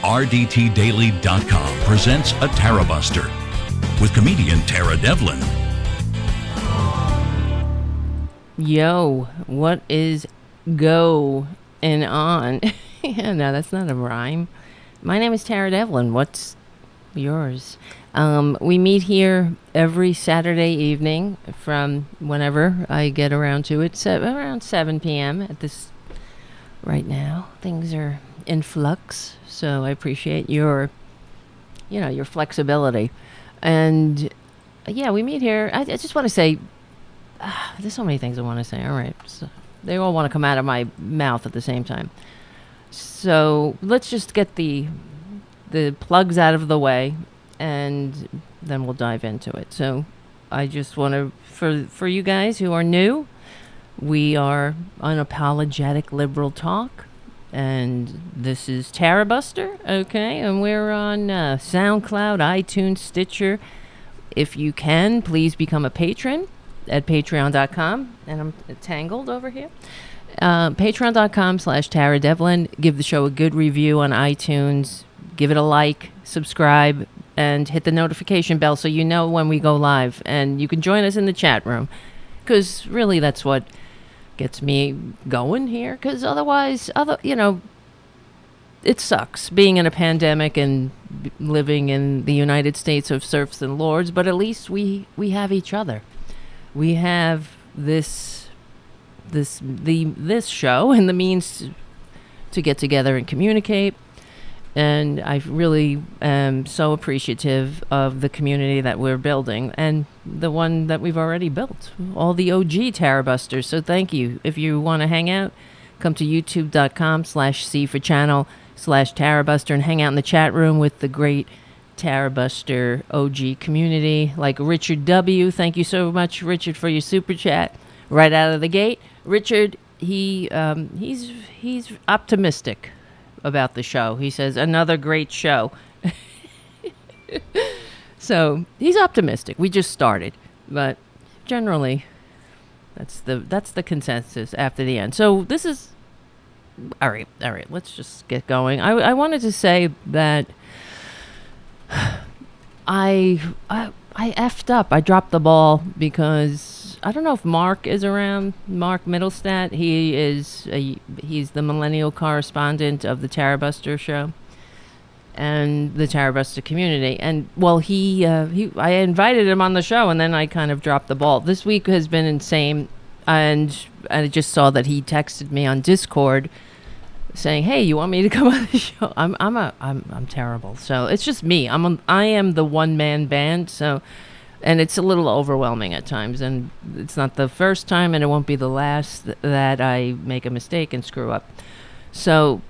RDTDaily.com presents a Tarabuster with comedian Tara Devlin. Yo, what is going on? Yeah, no, that's not a rhyme. My name is Tara Devlin. What's yours? We meet here every Saturday evening from whenever I get around to it. Around 7 p.m. at this right now. Things are in flux, so I appreciate your flexibility. And yeah, we meet here. I just want to say, there's so many things I want to say. All right, so they all want to come out of my mouth at the same time. So let's just get the plugs out of the way, and then we'll dive into it. So I just want to, for you guys who are new, we are unapologetic liberal talk, and this is Tarabuster, okay? And we're on SoundCloud, iTunes, Stitcher. If you can, please become a patron at patreon.com. And I'm tangled over here. Patreon.com/Tara Devlin. Give the show a good review on iTunes. Give it a like, subscribe, and hit the notification bell so you know when we go live. And you can join us in the chat room, because really that's what gets me going here. Because otherwise, it sucks being in a pandemic and living in the United States of serfs and lords. But at least we have each other. We have this show and the means to get together and communicate. And I really am so appreciative of the community that we're building and the one that we've already built, all the OG Tarabusters. So thank you. If you want to hang out, come to youtube.com/C for channel/Tarabuster and hang out in the chat room with the great Tarabuster OG community, like Richard W. Thank you so much, Richard, for your super chat right out of the gate. Richard, he's optimistic about the show. He says another great show. So he's optimistic. We just started, but generally that's the consensus after the end. So this is all right. Let's just get going. I wanted to say that I effed up. I dropped the ball because I don't know if Mark is around. Mark Middlestadt. He's the millennial correspondent of the Tarabuster show and the Tarabuster community. And well, I invited him on the show, and then I kind of dropped the ball. This week has been insane, and I just saw that he texted me on Discord saying, "Hey, you want me to come on the show?" I'm terrible. So it's just me. I am the one man band. So. And it's a little overwhelming at times, and it's not the first time, and it won't be the last that I make a mistake and screw up. So,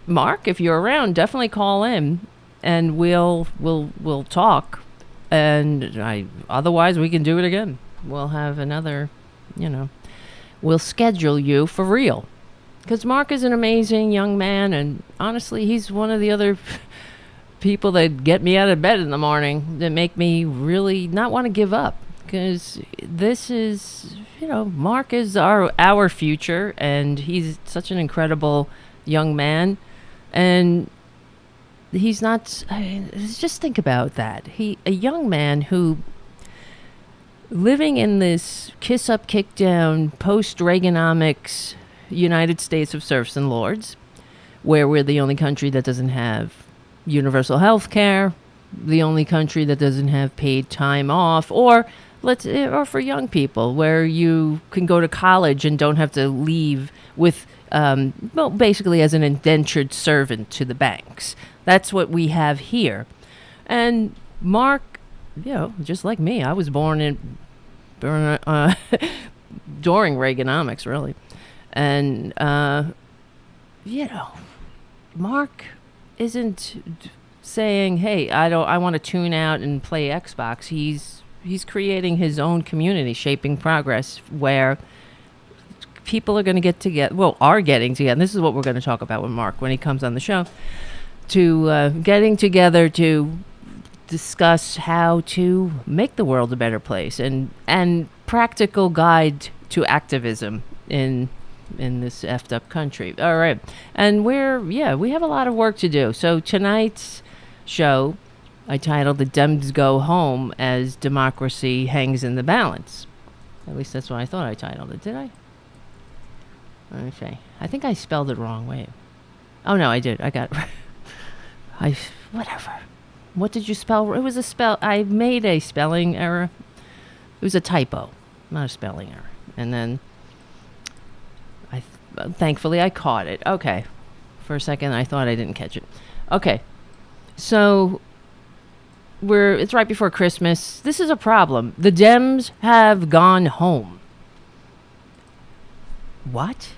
Mark, if you're around, definitely call in, and we'll talk. And otherwise, we can do it again. We'll have another, we'll schedule you for real, because Mark is an amazing young man, and honestly, he's one of the other people that get me out of bed in the morning, that make me really not want to give up, because this is, Mark is our future, and he's such an incredible young man. And he's not, just think about that. A young man who, living in this kiss up, kick down, post-Reaganomics United States of serfs and lords, where we're the only country that doesn't have universal health care, the only country that doesn't have paid time off, or for young people, where you can go to college and don't have to leave with, basically as an indentured servant to the banks. That's what we have here. And Mark, just like me, I was born during Reaganomics, really. And, Mark isn't saying, "Hey, I want to tune out and play Xbox." He's creating his own community, shaping progress, where people are going to get together. Well, are getting together. And this is what we're going to talk about with Mark when he comes on the show. Getting together to discuss how to make the world a better place, and practical guide to activism in in this effed up country. All right. And we have a lot of work to do. So tonight's show, I titled The Dems Go Home as Democracy Hangs in the Balance. At least that's what I thought I titled it. Did I? Okay. I think I spelled it wrong. Wait. Oh, no, I did. I got it right. Whatever. What did you spell? It was a spell. I made a spelling error. It was a typo, not a spelling error. And then thankfully I caught it. Okay. For a second, I thought I didn't catch it. Okay. So it's right before Christmas. This is a problem. The Dems have gone home. What?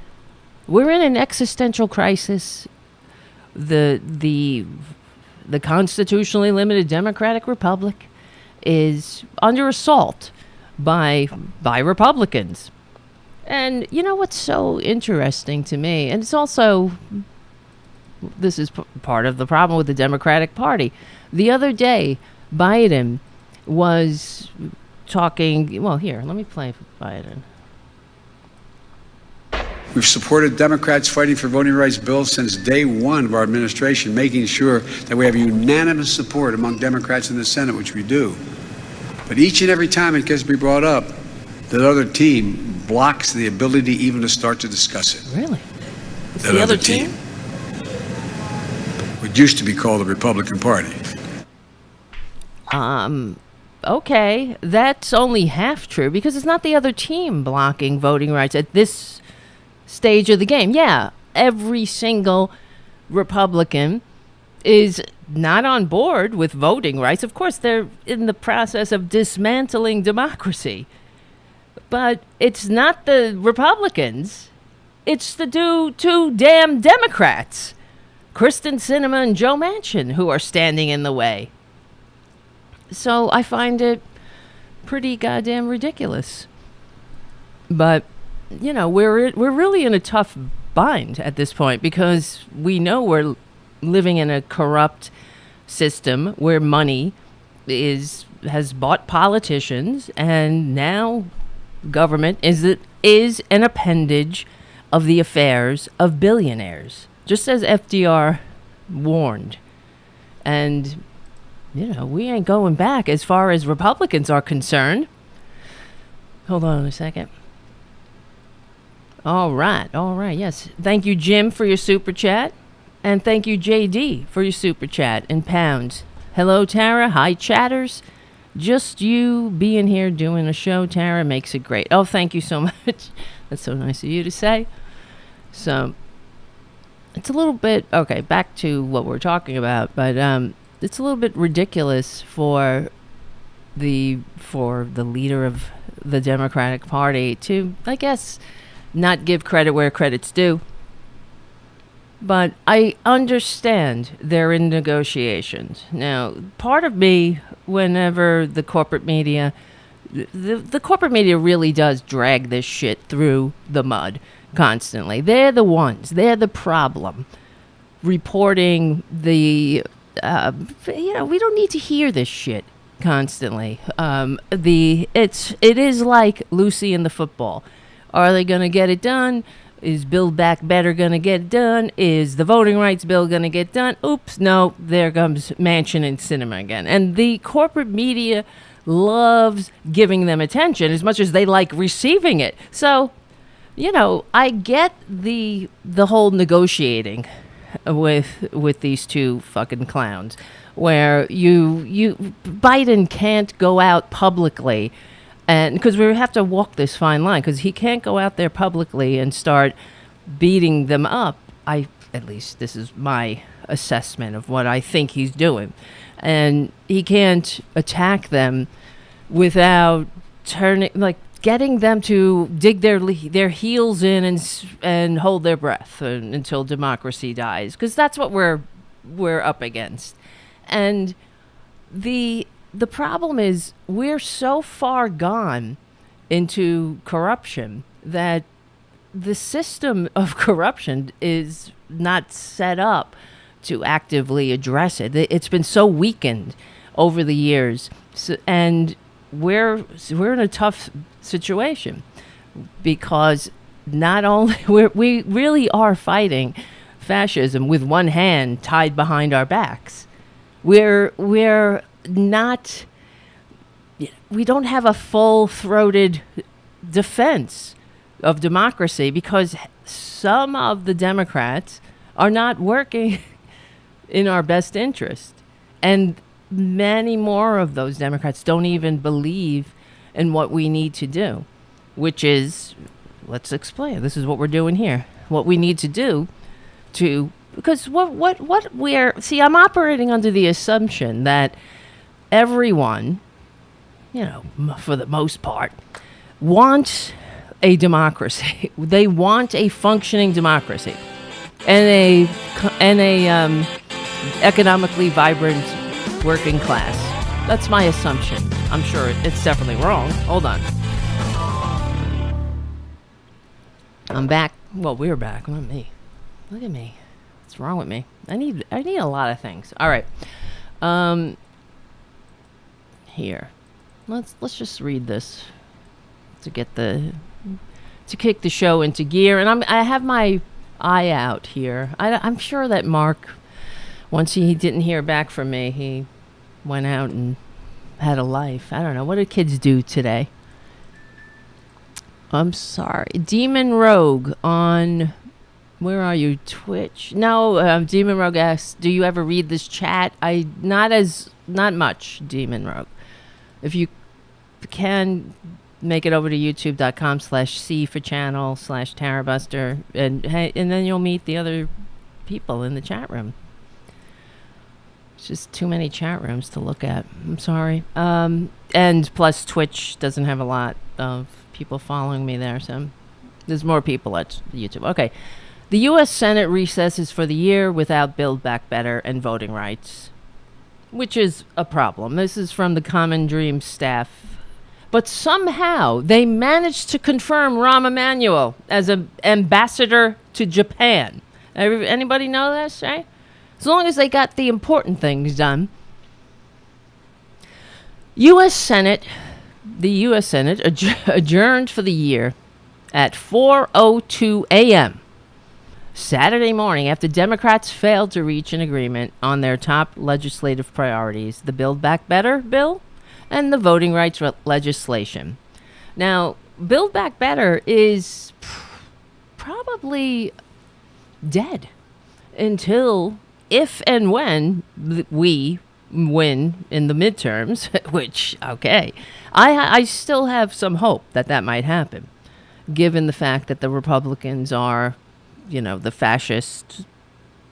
We're in an existential crisis. The constitutionally limited Democratic Republic is under assault by Republicans. And you know what's so interesting to me, and it's also, this is part of the problem with the Democratic Party. The other day, Biden was talking, well, here, let me play Biden. We've supported Democrats fighting for voting rights bills since day one of our administration, making sure that we have unanimous support among Democrats in the Senate, which we do. But each and every time it gets to be brought up, that other team blocks the ability even to start to discuss it. Really? It's that the other team? What used to be called the Republican Party. Okay, that's only half true, because it's not the other team blocking voting rights at this stage of the game. Yeah, every single Republican is not on board with voting rights. Of course, they're in the process of dismantling democracy. But it's not the Republicans. It's the two damn Democrats, Kristen Sinema and Joe Manchin, who are standing in the way. So I find it pretty goddamn ridiculous. But you know, we're really in a tough bind at this point, because we know we're living in a corrupt system where money has bought politicians, and now government is an appendage of the affairs of billionaires, just as FDR warned. And you know, we ain't going back as far as Republicans are concerned. Hold on a second. All right, yes. Thank you, Jim, for your super chat. And thank you, JD, for your super chat in pounds. Hello, Tara. Hi, chatters. Just you being here doing a show, Tara, makes it great. Oh, thank you so much. That's so nice of you to say. So, it's a little bit, okay, back to what we're talking about, but it's a little bit ridiculous for the leader of the Democratic Party to, I guess, not give credit where credit's due. But I understand they're in negotiations. Now, part of me, whenever the corporate media, the corporate media really does drag this shit through the mud constantly. They're the ones. They're the problem. Reporting the, we don't need to hear this shit constantly. It is like Lucy and the football. Are they going to get it done? Is Build Back Better going to get done? Is the voting rights bill going to get done? Oops, no, there comes Manchin and Sinema again. And the corporate media loves giving them attention as much as they like receiving it. So, you know, I get the whole negotiating with these two fucking clowns, where Biden can't go out publicly. And because we have to walk this fine line, because he can't go out there publicly and start beating them up. At least this is my assessment of what I think he's doing. And he can't attack them without getting them to dig their heels in and hold their breath until democracy dies, because that's what we're up against. And the problem is we're so far gone into corruption that the system of corruption is not set up to actively address it. It's been so weakened over the years, and we're in a tough situation, because not only we really are fighting fascism with one hand tied behind our backs. We're not. We don't have a full-throated defense of democracy because some of the Democrats are not working in our best interest, and many more of those Democrats don't even believe in what we need to do, which is, let's explain. This is what we're doing here. What we need to do because I'm operating under the assumption that everyone, for the most part, wants a democracy. They want a functioning democracy and a economically vibrant working class. That's my assumption. I'm sure it's definitely wrong. Hold on. I'm back. Well, we're back. Not me. Look at me. What's wrong with me? I need a lot of things. All right. Here. Let's just read this to kick the show into gear. And I have my eye out here. I'm sure that Mark, once he didn't hear back from me, he went out and had a life. I don't know. What do kids do today? I'm sorry. Demon Rogue on, where are you? Twitch? No, Demon Rogue asks, do you ever read this chat? Not much, Demon Rogue. If you can, make it over to youtube.com/C for channel/Tarabuster, and then you'll meet the other people in the chat room. It's just too many chat rooms to look at. I'm sorry. And plus Twitch doesn't have a lot of people following me there, so there's more people at YouTube. Okay. The U.S. Senate recesses for the year without Build Back Better and voting rights, which is a problem. This is from the Common Dream staff. But somehow they managed to confirm Rahm Emanuel as an ambassador to Japan. Anybody know this, right? As long as they got the important things done. The U.S. Senate adjourned for the year at 4:02 a.m. Saturday morning after Democrats failed to reach an agreement on their top legislative priorities, the Build Back Better bill and the voting rights legislation. Now, Build Back Better is probably dead until, if and when we win in the midterms, which, okay, I still have some hope that might happen, given the fact that the Republicans are, the fascist,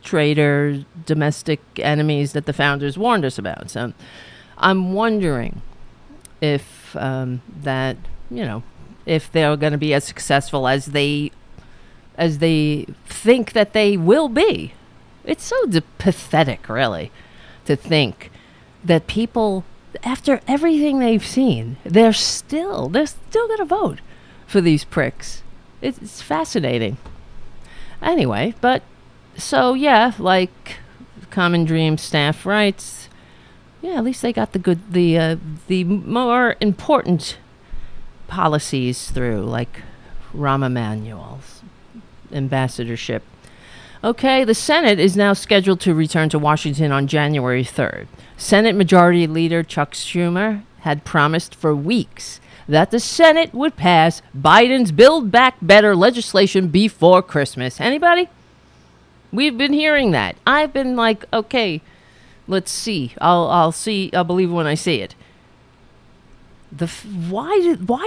traitor, domestic enemies that the founders warned us about. So I'm wondering if if they're going to be as successful as they think that they will be. It's so pathetic, really, to think that people, after everything they've seen, they're still going to vote for these pricks. It's fascinating. Anyway, but so yeah, like Common Dream staff writes, yeah, at least they got the more important policies through, like Rahm Emanuel's ambassadorship. Okay, the Senate is now scheduled to return to Washington on January 3rd. Senate Majority Leader Chuck Schumer had promised for weeks that the Senate would pass Biden's Build Back Better legislation before Christmas. Anybody? We've been hearing that. I've been like, okay, let's see. I'll see. I'll believe when I see it. Why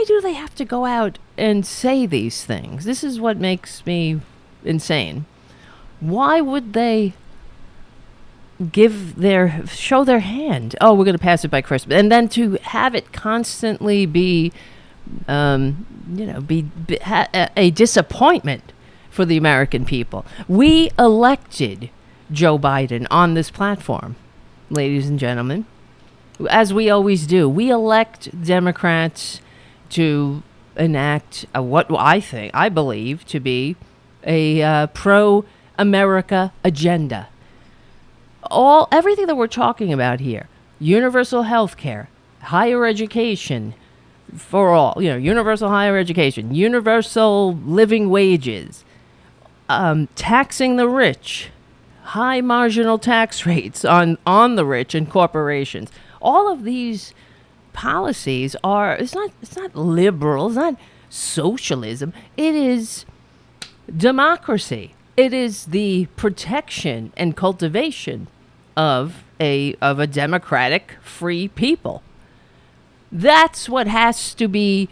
do they have to go out and say these things? This is what makes me insane. Why would they show their hand? Oh, we're going to pass it by Christmas, and then to have it constantly be a disappointment for the American people. We elected Joe Biden on this platform, ladies and gentlemen, as we always do. We elect Democrats to enact what I believe to be a pro-America agenda. Everything that we're talking about here, universal health care, higher education, for all, universal higher education, universal living wages, taxing the rich, high marginal tax rates on the rich and corporations. All of these policies it's not liberal, it's not socialism, it is democracy. It is the protection and cultivation of a democratic free people. That's what has to be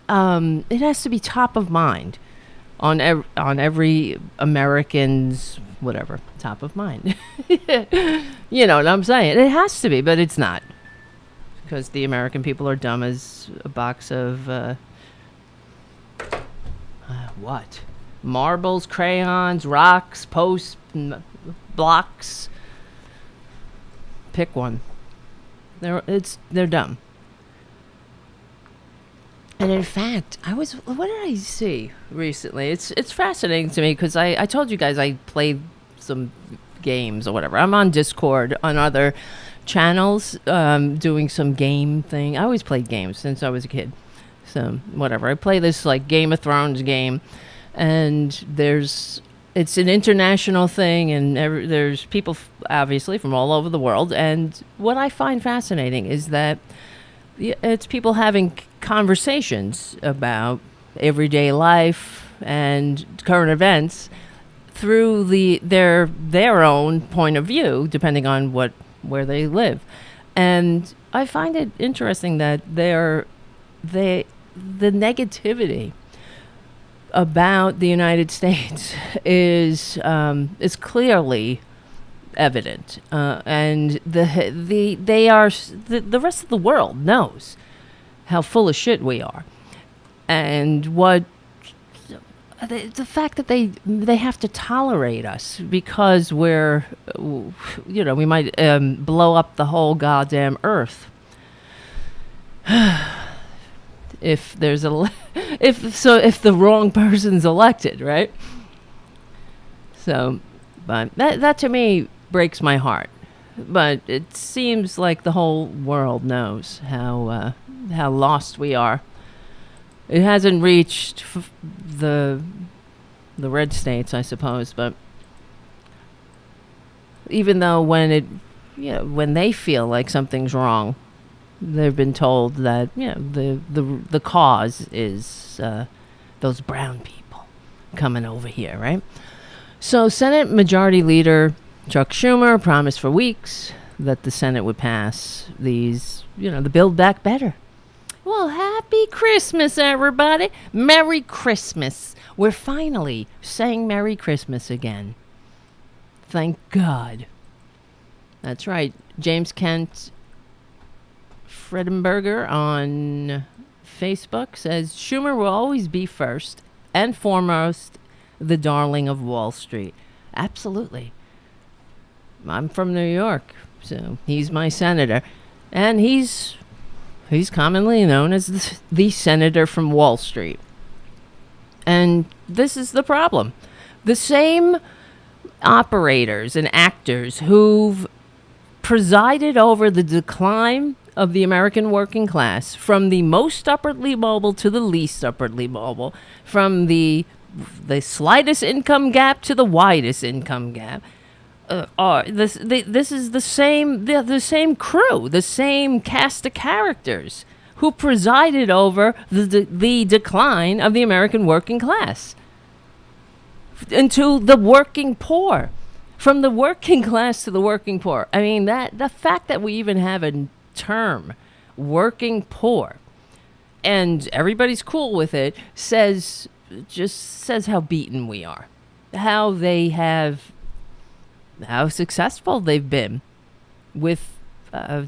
it has to be top of mind on every American's whatever, top of mind. You know what I'm saying? It has to be, but it's not. Because the American people are dumb as a box of what? Marbles, crayons, rocks, posts, blocks. Pick one. They're dumb. And in fact, what did I see recently? It's fascinating to me because I told you guys I played some games or whatever. I'm on Discord on other channels doing some game thing. I always played games since I was a kid. So whatever. I play this like Game of Thrones game, and it's an international thing, and there's people obviously from all over the world. And what I find fascinating is that it's people having conversations about everyday life and current events through their own point of view, depending on where they live. And I find it interesting that the negativity about the United States is clearly evident, and the rest of the world knows how full of shit we are, and the fact that they have to tolerate us because we might blow up the whole goddamn earth. If the wrong person's elected, right? So, but that to me breaks my heart. But it seems like the whole world knows how lost we are. It hasn't reached the red states, I suppose, but even though when they feel like something's wrong, they've been told that the cause is those brown people coming over here, right? So Senate Majority Leader Chuck Schumer promised for weeks that the Senate would pass these, the Build Back Better. Well, happy Christmas, everybody. Merry Christmas. We're finally saying Merry Christmas again. Thank God. That's right. James Cant Fredenberger on Facebook says, Schumer will always be first and foremost the darling of Wall Street. Absolutely. I'm from New York, so he's my senator. And he's commonly known as the senator from Wall Street. And this is the problem. The same operators and actors who've presided over the decline of the American working class, from the most upwardly mobile to the least upwardly mobile, from the slightest income gap to the widest income gap, this is the same crew, the same cast of characters who presided over the decline of the American working class into the working poor, from the working class to the working poor. I mean, the fact that we even have a term, working poor, and everybody's cool with it, says how beaten we are, how successful they've been with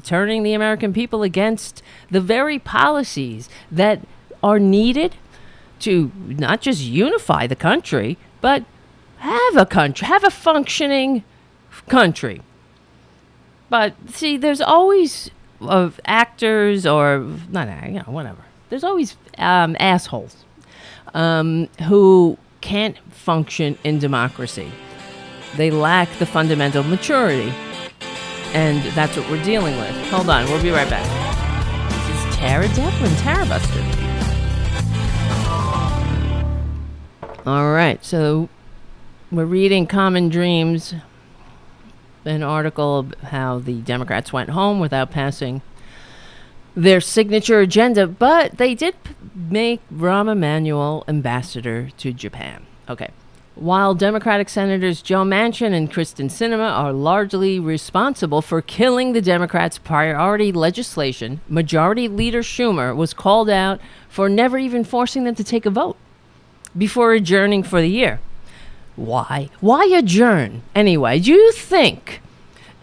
turning the American people against the very policies that are needed to not just unify the country, but have a functioning country. But see, there's always actors or whatever. There's always assholes who can't function in democracy. They lack the fundamental maturity, and that's what we're dealing with. Hold on, we'll be right back. This is Tara Devlin, Tarabuster. All right, so we're reading Common Dreams, an article of how the Democrats went home without passing their signature agenda, but they did make Rahm Emanuel ambassador to Japan. Okay. While Democratic Senators Joe Manchin and Kristen Sinema are largely responsible for killing the Democrats' priority legislation, Majority Leader Schumer was called out for never even forcing them to take a vote before adjourning for the year. Why? Why adjourn? Anyway, do you think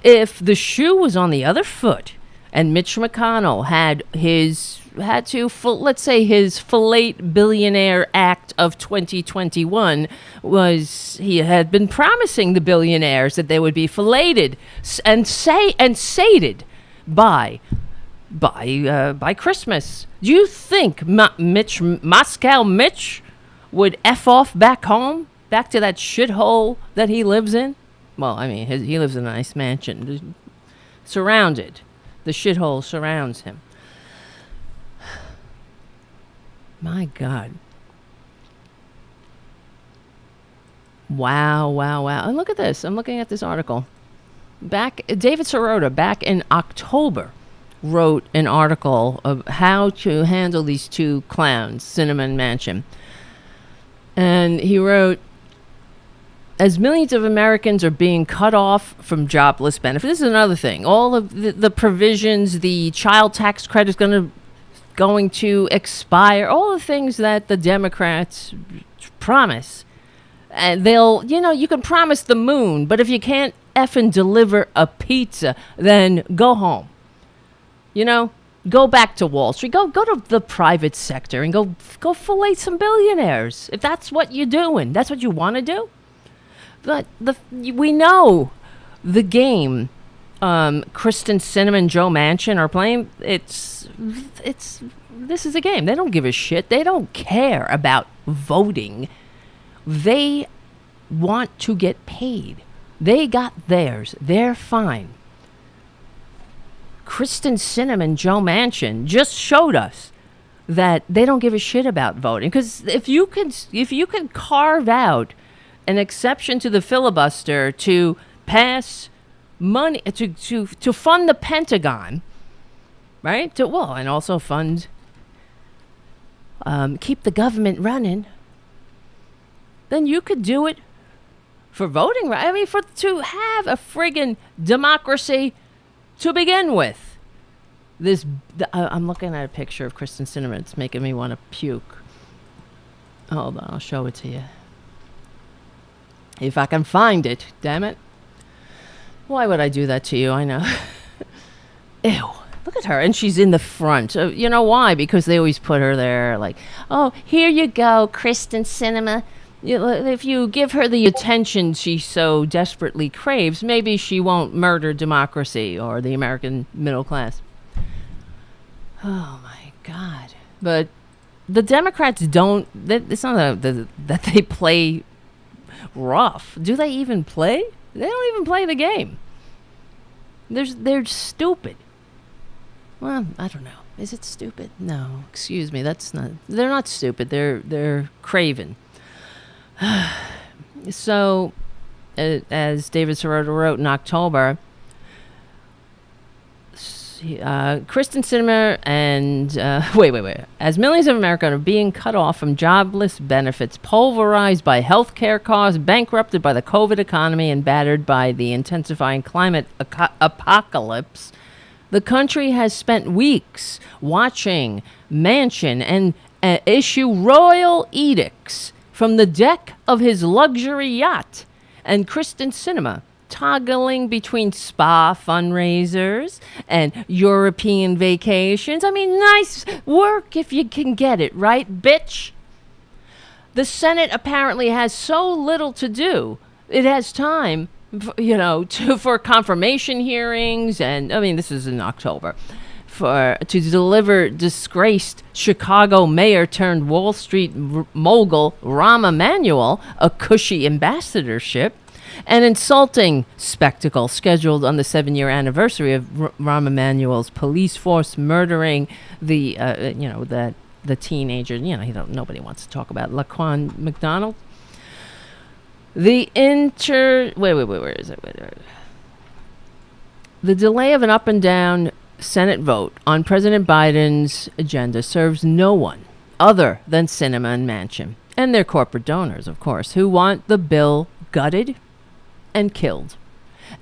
if the shoe was on the other foot and Mitch McConnell had to, let's say his fillet billionaire act of 2021 was, he had been promising the billionaires that they would be filleted and sated by Christmas. Do you think Moscow Mitch would F off back home, back to that shithole that he lives in? Well, I mean, he lives in a nice mansion, surrounded. The shithole surrounds him. My God. Wow. And look at this. I'm looking at this article. David Sirota, back in October, wrote an article of how to handle these two clowns, Sinema and Manchin. And he wrote, as millions of Americans are being cut off from jobless benefits, this is another thing. All of the provisions, the child tax credit is going to expire, all the things that the Democrats promise. And you can promise the moon, but if you can't effing deliver a pizza, then go home. Go back to Wall Street. Go to the private sector and go fillet some billionaires. If that's what you're doing, that's what you want to do. But we know the game Kristen Sinema and Joe Manchin are playing. This is a game. They don't give a shit. They don't care about voting. They want to get paid. They got theirs. They're fine. Kristen Sinema and Joe Manchin just showed us that they don't give a shit about voting. Because if you can carve out an exception to the filibuster to pass money to fund the Pentagon, right? And also fund keep the government running. Then you could do it for voting, right? I mean, to have a friggin' democracy to begin with. I'm looking at a picture of Kristen Sinema. It's making me want to puke. Hold on, I'll show it to you. If I can find it, damn it. Why would I do that to you? I know. Ew. Look at her. And she's in the front. You know why? Because they always put her there like, oh, here you go, Kristen Sinema. If you give her the attention she so desperately craves, maybe she won't murder democracy or the American middle class. Oh, my God. But the Democrats don't... It's not that they play rough. Do they even play? They don't even play the game. They're stupid. Well, I don't know. Is it stupid? No, excuse me. That's not. They're not stupid. They're craven. So, as David Sirota wrote in October, Kristen Sinema and as millions of Americans are being cut off from jobless benefits, pulverized by health care costs, bankrupted by the COVID economy, and battered by the intensifying climate apocalypse, the country has spent weeks watching Manchin and issue royal edicts from the deck of his luxury yacht, and Kristen Sinema toggling between spa fundraisers and European vacations. I mean, nice work if you can get it, right, bitch? The Senate apparently has so little to do. It has time, for confirmation hearings, and I mean, this is in October, to deliver disgraced Chicago mayor turned Wall Street mogul Rahm Emanuel a cushy ambassadorship. An insulting spectacle scheduled on the 7-year anniversary of Rahm Emanuel's police force murdering the teenager. Nobody wants to talk about Laquan McDonald. Where is it? Wait. The delay of an up and down Senate vote on President Biden's agenda serves no one other than Sinema and Manchin, and their corporate donors, of course, who want the bill gutted and killed.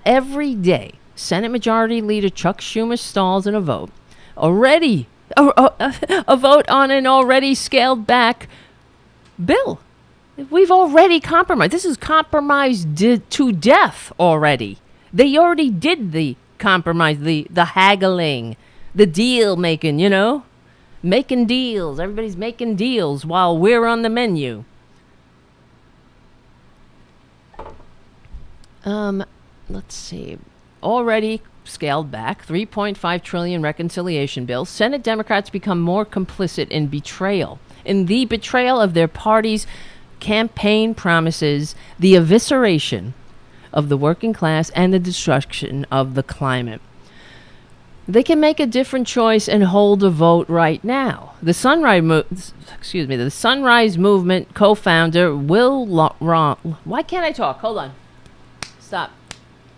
Every day, Senate Majority Leader Chuck Schumer stalls in a vote. A vote on an already scaled back bill. We've already compromised. This is compromised to death already. They already did the compromise, the haggling, the deal making, making deals. Everybody's making deals while we're on the menu. Let's see. Already scaled back, $3.5 trillion reconciliation bill. Senate Democrats become more complicit in the betrayal of their party's campaign promises, the evisceration of the working class, and the destruction of the climate. They can make a different choice and hold a vote right now. The Sunrise Movement co-founder why can't I talk? Hold on. Stop.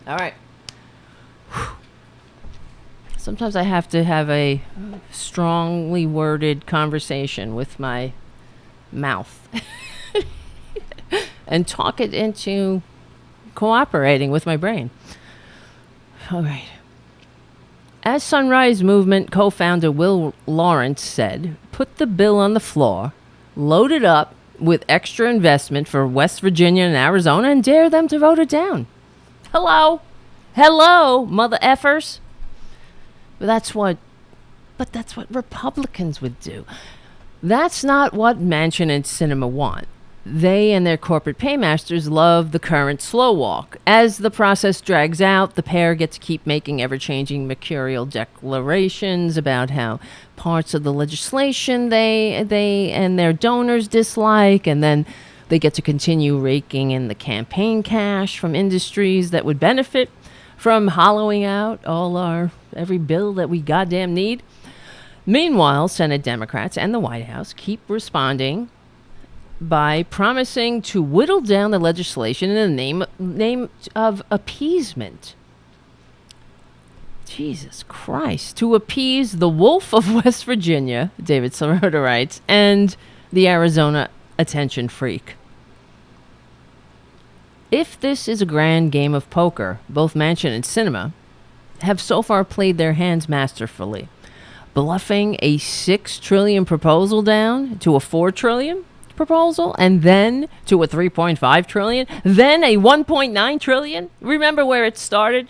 All right. Sometimes I have to have a strongly worded conversation with my mouth and talk it into cooperating with my brain. All right. As Sunrise Movement co-founder Will Lawrence said, put the bill on the floor, load it up with extra investment for West Virginia and Arizona, and dare them to vote it down. Hello, mother effers. But that's what Republicans would do. That's not what Manchin and Sinema want. They and their corporate paymasters love the current slow walk. As the process drags out, the pair get to keep making ever-changing mercurial declarations about how parts of the legislation they and their donors dislike, and then they get to continue raking in the campaign cash from industries that would benefit from hollowing out every bill that we goddamn need. Meanwhile, Senate Democrats and the White House keep responding by promising to whittle down the legislation in the name of appeasement. Jesus Christ. To appease the wolf of West Virginia, David Sirota writes, and the Arizona attention freak. If this is a grand game of poker, both Manchin and Sinema have so far played their hands masterfully, bluffing a $6 trillion proposal down to a $4 trillion proposal, and then to a $3.5 trillion, then a $1.9 trillion. Remember where it started?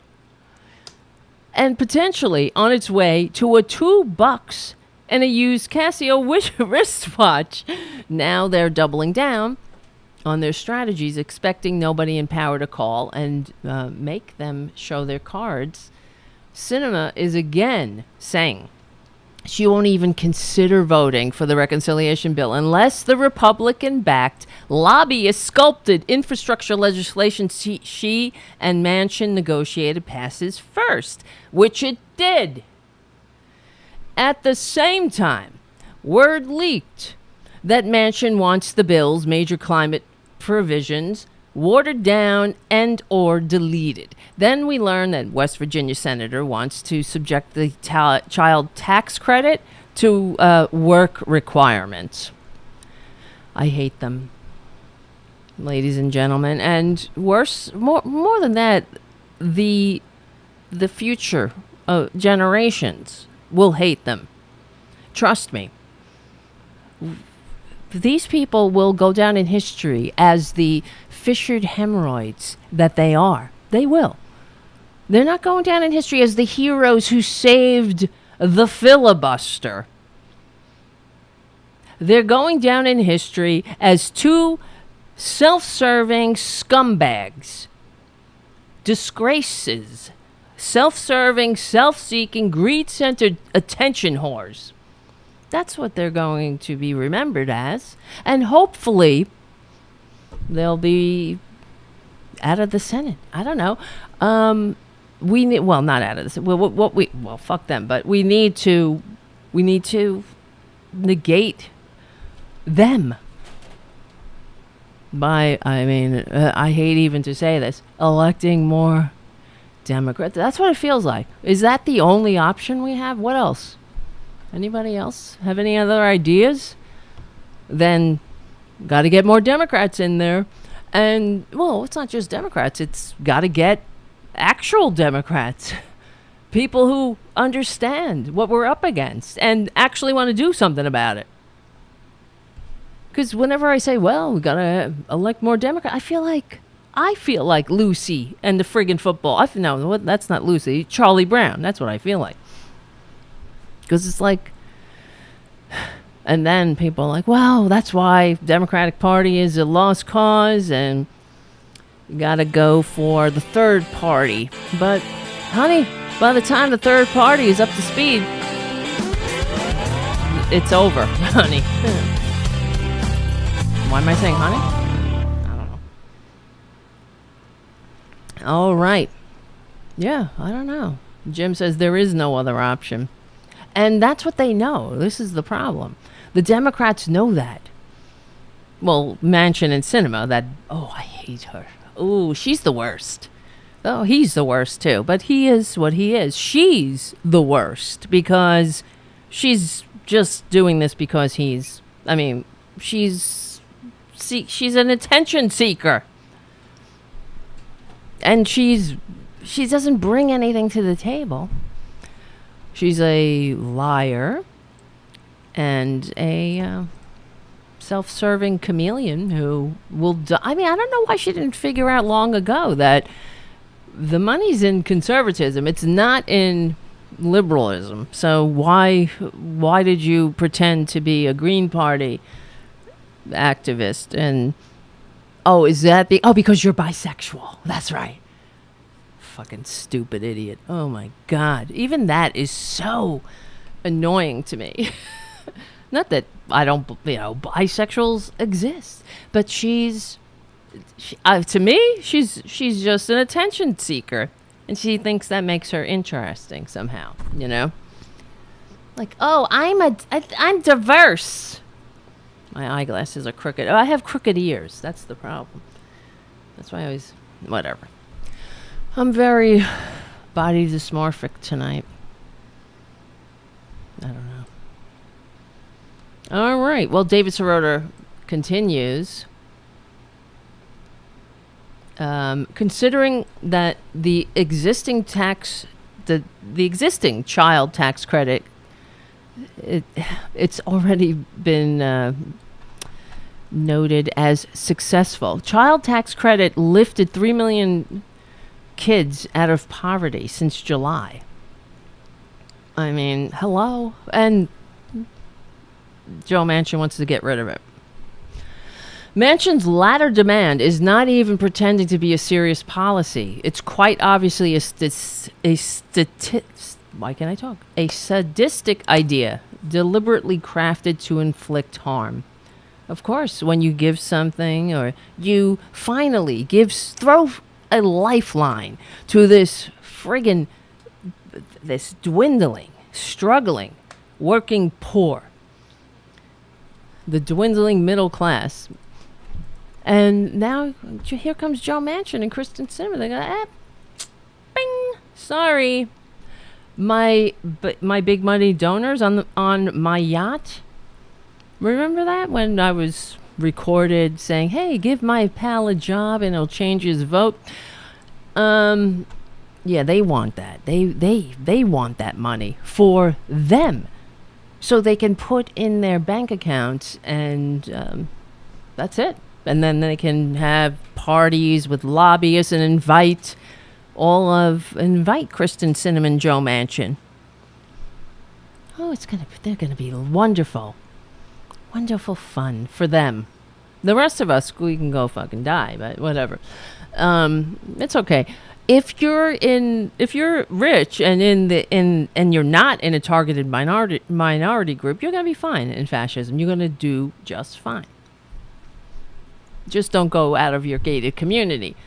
And potentially on its way to a $2 and a used Casio wristwatch. Now they're doubling down on their strategies, expecting nobody in power to call and make them show their cards. Sinema is again saying she won't even consider voting for the reconciliation bill unless the Republican-backed, lobbyist-sculpted infrastructure legislation she and Manchin negotiated passes first, which it did. At the same time, word leaked that Manchin wants the bill's major climate provisions watered down and or deleted. Then we learn that West Virginia senator wants to subject the child tax credit to work requirements. I hate them, ladies and gentlemen. And worse, more than that, the future generations will hate them. Trust me. These people will go down in history as the fissured hemorrhoids that they are. They will. They're not going down in history as the heroes who saved the filibuster. They're going down in history as two self-serving scumbags, disgraces, self-serving, self-seeking, greed-centered attention whores. That's what they're going to be remembered as. And hopefully they'll be out of the Senate. I don't know. We need, well, not out of the Senate. Well, fuck them. But we need to negate them by, I hate even to say this, electing more Democrats. That's what it feels like. Is that the only option we have? What else? Anybody else have any other ideas? Then got to get more Democrats in there. And, well, it's not just Democrats. It's got to get actual Democrats. People who understand what we're up against and actually want to do something about it. Because whenever I say, well, we got to elect more Democrats, I feel like Lucy and the friggin' football. No, that's not Lucy. Charlie Brown. That's what I feel like. Because it's like, and then people are like, well, that's why Democratic Party is a lost cause and you got to go for the third party. But, honey, by the time the third party is up to speed, it's over, honey. Why am I saying honey? I don't know. All right. Yeah, I don't know. Jim says there is no other option. And that's what they know. This is the problem. The Democrats know that. Well, Manchin and Sinema, that, oh, I hate her. Oh, she's the worst. Oh, he's the worst too. But he is what he is. She's the worst because she's just doing this because she's an attention seeker. And she doesn't bring anything to the table. She's a liar and a self-serving chameleon who will die. I don't know why she didn't figure out long ago that the money's in conservatism. It's not in liberalism. So why did you pretend to be a Green Party activist? And, because you're bisexual. That's right. Fucking stupid idiot. Oh my God. Even that is so annoying to me. Not that I don't, bisexuals exist, but to me, she's just an attention seeker, and she thinks that makes her interesting somehow, Like, oh, I'm diverse. My eyeglasses are crooked. Oh, I have crooked ears. That's the problem. That's why I always, whatever. I'm very body dysmorphic tonight. I don't know. All right. Well, David Sirota continues. Considering that the existing existing child tax credit, it's already been noted as successful. Child tax credit lifted 3 million kids out of poverty since July. Hello. And Joe Manchin wants to get rid of it. Manchin's latter demand is not even pretending to be a serious policy. It's quite obviously a sadistic idea deliberately crafted to inflict harm. Of course, when you give something or you finally throw a lifeline to this dwindling, struggling, working poor, the dwindling middle class. And now here comes Joe Manchin and Kristen Sinema. They go, bing, sorry. My big money donors on my yacht. Remember that when I was recorded saying, "Hey, give my pal a job and he'll change his vote." Yeah, they want that. They want that money for them, so they can put in their bank accounts, and that's it. And then they can have parties with lobbyists and invite Kristen Sinema and Joe Manchin. Oh, they're gonna be wonderful fun for them. The rest of us, we can go fucking die, but whatever. It's okay. If you're rich and you're not in a targeted minority group, you're gonna be fine in fascism. You're gonna do just fine. Just don't go out of your gated community.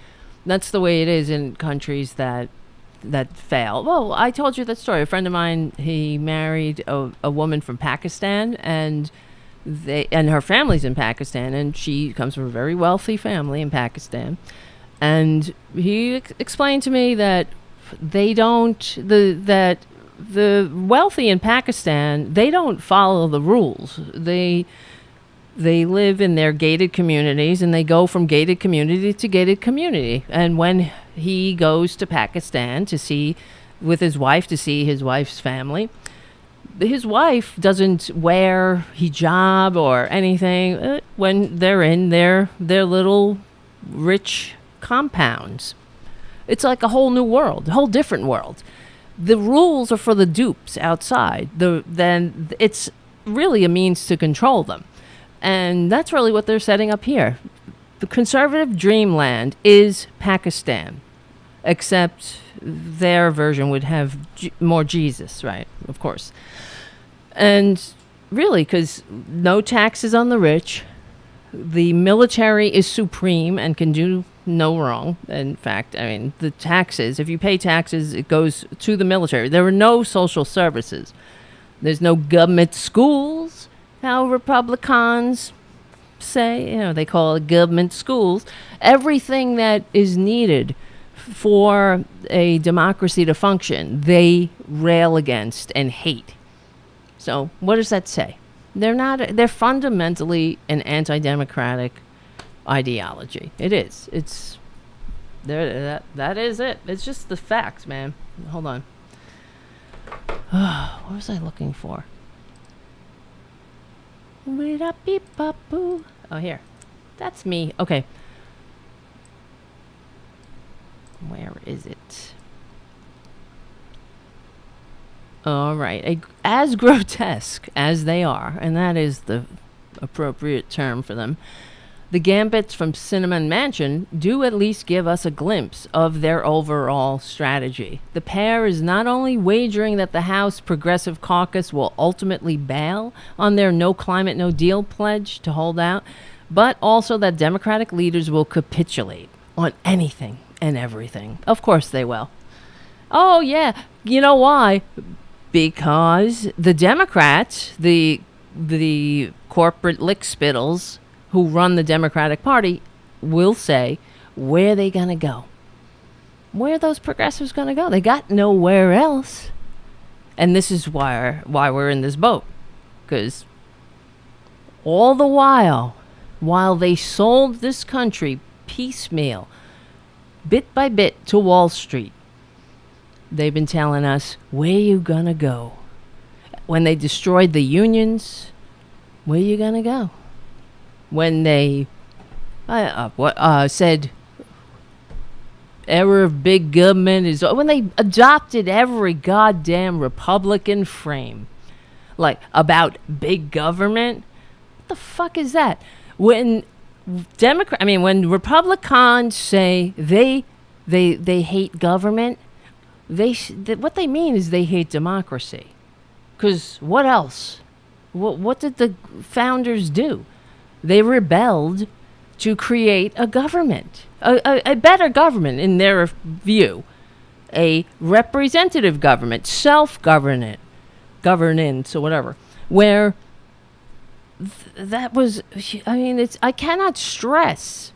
That's the way it is in countries that fail. Well, I told you that story. A friend of mine, he married a woman from Pakistan, and her family's in Pakistan, and she comes from a very wealthy family in Pakistan. And he explained to me that that the wealthy in Pakistan, they don't follow the rules. They live in their gated communities, and they go from gated community to gated community. And when he goes to Pakistan to see his wife's family, his wife doesn't wear hijab or anything when they're in their little rich compounds. It's like a whole new world, a whole different world. The rules are for the dupes outside. Then it's really a means to control them. And that's really what they're setting up here. The conservative dreamland is Pakistan, except their version would have more Jesus, right? Of course. And really, because no taxes on the rich, the military is supreme and can do no wrong. In fact, I mean, the taxes, if you pay taxes, it goes to the military. There are no social services. There's no government schools. How Republicans say, they call it government schools. Everything that is needed for a democracy to function, they rail against and hate. So what does that say? They're fundamentally an anti-democratic ideology. It is. It's there. That is it. It's just the facts, man. Hold on. What was I looking for? Oh, here. That's me. Okay. Where is it? All right. As grotesque as they are, and that is the appropriate term for them, the gambits from Cinnamon Mansion do at least give us a glimpse of their overall strategy. The pair is not only wagering that the House Progressive Caucus will ultimately bail on their no climate, no deal pledge to hold out, but also that Democratic leaders will capitulate on anything and everything. Of course they will. Oh, yeah. You know why? Because the Democrats, the corporate lickspittles who run the Democratic Party, will say, where are they going to go? Where are those progressives going to go? They got nowhere else. And this is why we're in this boat. Because all the while they sold this country piecemeal, bit by bit, to Wall Street, they've been telling us, where you gonna go? When they destroyed the unions, where you gonna go? When they said era of big government is, when they adopted every goddamn Republican frame, like about big government, what the fuck is that? When when Republicans say they hate government, what they mean is they hate democracy. Because what else? What did the founders do? They rebelled to create a government, a better government in their view, a representative government, self-governance or whatever, where that was, I cannot stress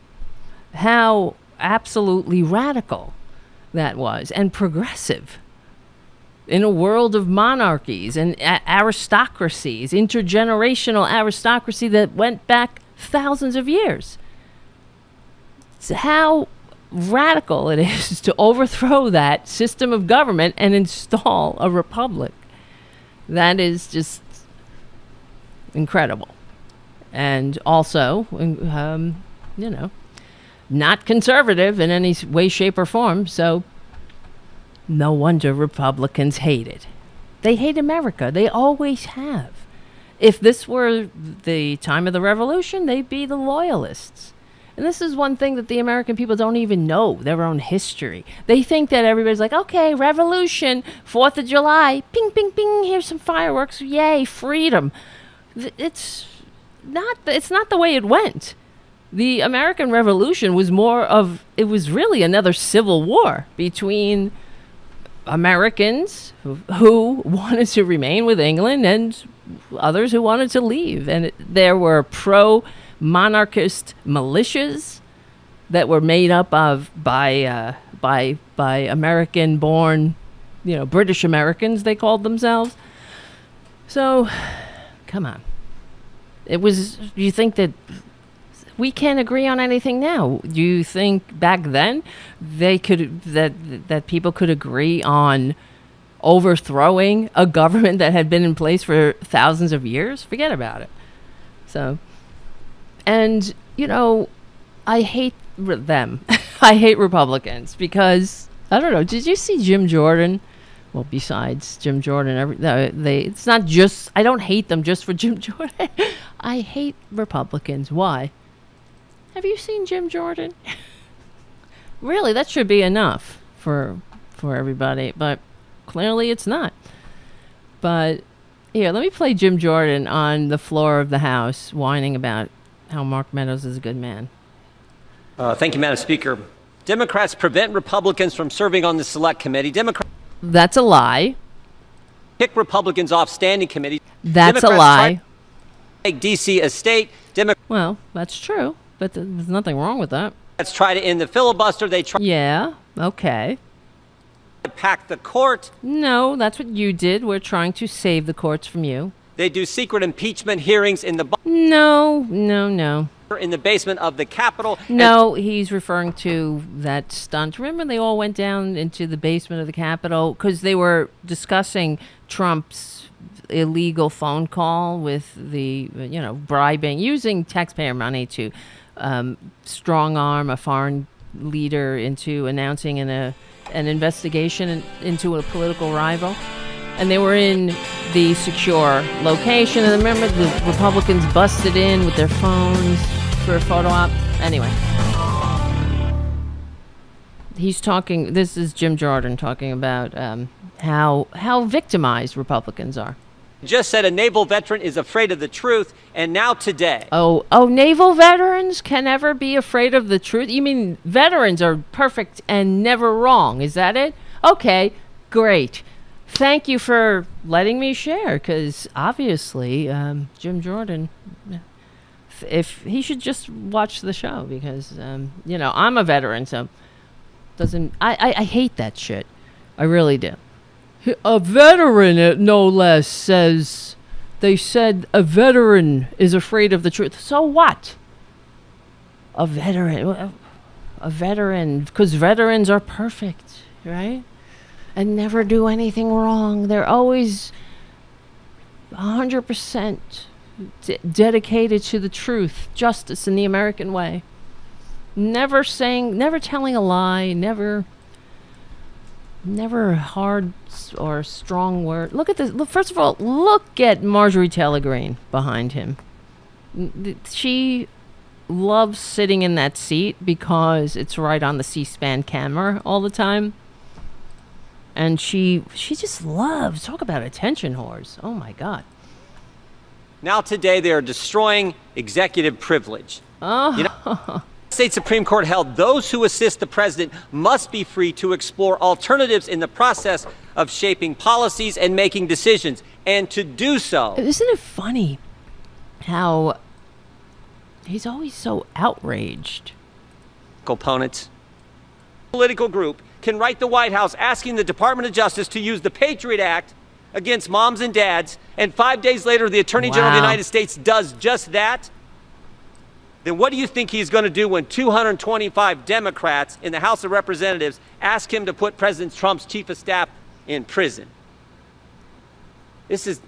how absolutely radical that was, and progressive in a world of monarchies and aristocracies, intergenerational aristocracy that went back thousands of years. It's how radical it is to overthrow that system of government and install a republic. That is just incredible. And also, not conservative in any way, shape, or form. So no wonder Republicans hate it. They hate America. They always have. If this were the time of the revolution, they'd be the loyalists. And this is one thing that the American people don't even know, their own history. They think that everybody's like, okay, revolution, 4th of July, ping, ping, ping, here's some fireworks, yay, freedom. It's not the way it went. The American Revolution was it was really another civil war between Americans who wanted to remain with England and others who wanted to leave. And there were pro-monarchist militias that were made up of by American-born, British Americans, they called themselves. So, come on. You think that we can't agree on anything now? Do you think back then that people could agree on overthrowing a government that had been in place for thousands of years? Forget about it. So, and I hate them. I hate Republicans because I don't know. Did you see Jim Jordan? Well, besides Jim Jordan, it's not just, I don't hate them just for Jim Jordan. I hate Republicans. Why? Have you seen Jim Jordan? Really, that should be enough for everybody, but clearly it's not. But here, let me play Jim Jordan on the floor of the House whining about how Mark Meadows is a good man. Thank you, Madam Speaker. Democrats prevent Republicans from serving on the Select Committee. That's a lie. Kick Republicans off standing committees. That's Democrats a lie. Try to make D.C. a state. Well, that's true, but there's nothing wrong with that. Democrats try to end the filibuster. They try Yeah, okay. to pack the court. No, that's what you did. We're trying to save the courts from you. They do secret impeachment hearings in the No. in the basement of the Capitol. No, he's referring to that stunt. Remember, they all went down into the basement of the Capitol because they were discussing Trump's illegal phone call with the, bribing, using taxpayer money to strong arm a foreign leader into announcing an investigation into a political rival. And they were in the secure location. And remember, the Republicans busted in with their phones for a photo op. Anyway. He's talking, this is Jim Jordan talking about how victimized Republicans are. Just said a naval veteran is afraid of the truth, and now today. Oh, naval veterans can never be afraid of the truth? You mean veterans are perfect and never wrong, is that it? Okay, great. Thank you for letting me share, because obviously Jim Jordan, if he should just watch the show, because I'm a veteran, so I hate that shit. I really do. A veteran, no less, says they said a veteran is afraid of the truth. So what? A veteran, because veterans are perfect, right? And never do anything wrong. They're always 100% dedicated to the truth, justice, in the American way. Never telling a lie, never hard or strong word. Look at this. First of all, look at Marjorie Taylor Greene behind him. She loves sitting in that seat because it's right on the C-SPAN camera all the time. And she just loves, talk about attention whores. Oh my God. Now today they are destroying executive privilege. Oh. The State Supreme Court held those who assist the president must be free to explore alternatives in the process of shaping policies and making decisions, and to do so. Isn't it funny how he's always so outraged? Opponents. Political group can write the White House asking the Department of Justice to use the Patriot Act against moms and dads, and 5 days later the Attorney General of the United States does just that. Then what do you think he's going to do when 225 Democrats in the House of Representatives ask him to put President Trump's chief of staff in prison? This is...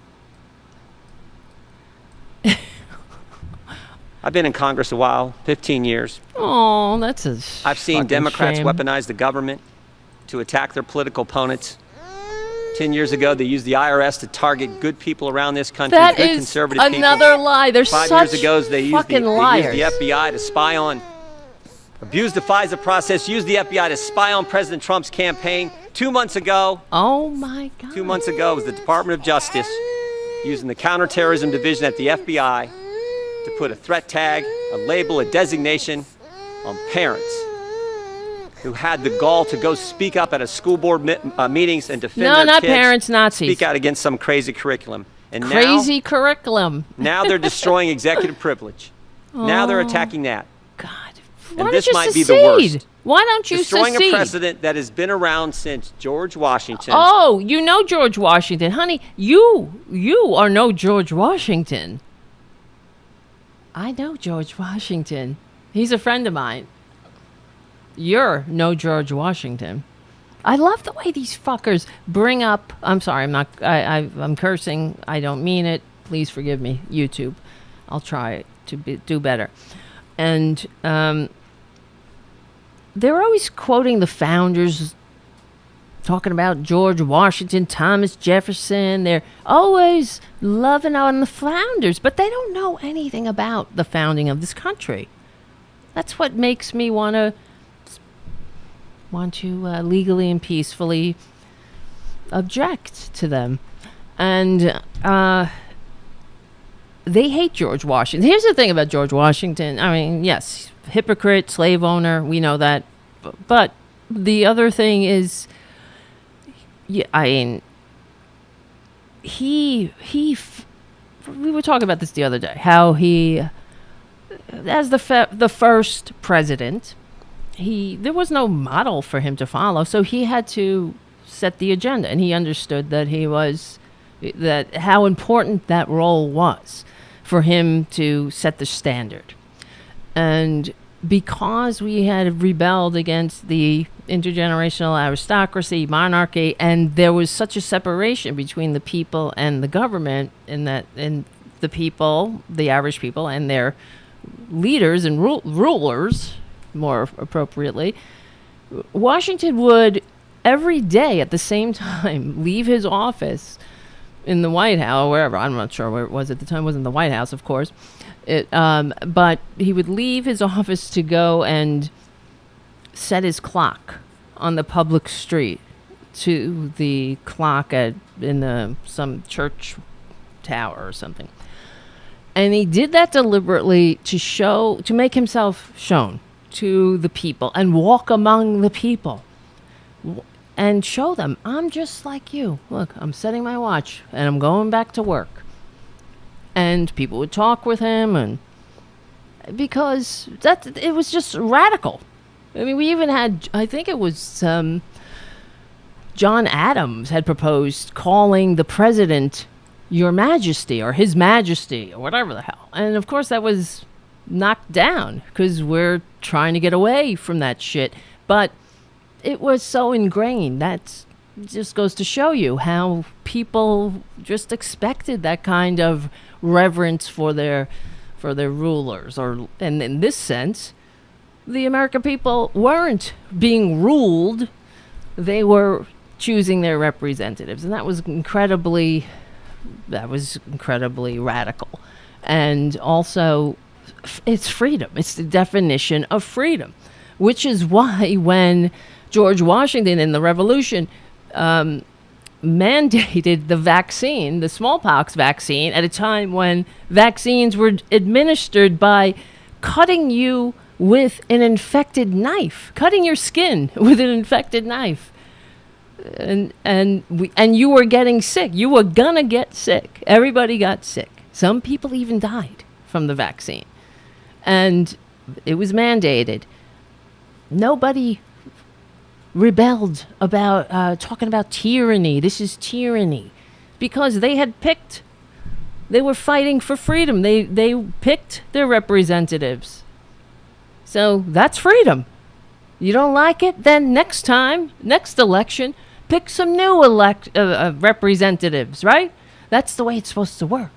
I've been in Congress a while, 15 years. Oh, that's a I've seen Democrats shame. weaponize the government to attack their political opponents. 10 years ago, they used the IRS to target good people around this country, that good is conservative another people. lie. There's 5 such years ago, they used fucking the liars. FBI to spy on, abused the FISA process, used the FBI to spy on President Trump's campaign. 2 months ago, oh my God. 2 months ago, it was the Department of Justice using the Counterterrorism Division at the FBI to put a threat tag, a label, a designation on parents who had the gall to go speak up at a school board meetings and defend their kids. No, not parents, Nazis. Speak out against some crazy curriculum. And crazy curriculum. Now they're destroying executive privilege. Now they're attacking that. God. And this might be the worst. Why don't you Destroying secede? a precedent that has been around since George Washington. Oh, you know George Washington. Honey, you are no George Washington. I know George Washington. He's a friend of mine. You're no George Washington. I love the way these fuckers bring up. I'm sorry, I'm cursing. I don't mean it. Please forgive me, YouTube. I'll try to do better. And they're always quoting the founders, talking about George Washington, Thomas Jefferson. They're always loving on the founders, but they don't know anything about the founding of this country. That's what makes me want to legally and peacefully object to them. And they hate George Washington. Here's the thing about George Washington. I mean, yes, hypocrite, slave owner, we know that. But the other thing is, yeah, I mean, we were talking about this the other day, how he, as the first president, there was no model for him to follow, so he had to set the agenda, and he understood that how important that role was for him to set the standard. And because we had rebelled against the intergenerational aristocracy, monarchy, and there was such a separation between the people and the government, in the people, the average people, and their leaders and rulers, more appropriately, Washington would every day at the same time leave his office in the White House, or wherever, I'm not sure where it was at the time. It wasn't the White House, of course. But he would leave his office to go and set his clock on the public street to the clock in some church tower or something. And he did that deliberately to make himself shown to the people and walk among the people and show them, I'm just like you. Look, I'm setting my watch and I'm going back to work. And people would talk with him, and because it was just radical. I mean, we even had, I think it was John Adams had proposed calling the president Your Majesty or His Majesty or whatever the hell. And of course that was knocked down because we're trying to get away from that shit. But it was so ingrained. That just goes to show you how people just expected that kind of reverence for their rulers. And in this sense, the American people weren't being ruled. They were choosing their representatives. And that was incredibly radical. And also, it's freedom. It's the definition of freedom, which is why when George Washington in the Revolution mandated the vaccine, the smallpox vaccine, at a time when vaccines were administered by cutting you with an infected knife, cutting your skin with an infected knife. And you were getting sick. You were gonna get sick. Everybody got sick. Some people even died from the vaccine. And it was mandated. Nobody rebelled about talking about tyranny. This is tyranny. Because they were fighting for freedom. They picked their representatives. So that's freedom. You don't like it? Then next election, pick some new representatives, right? That's the way it's supposed to work.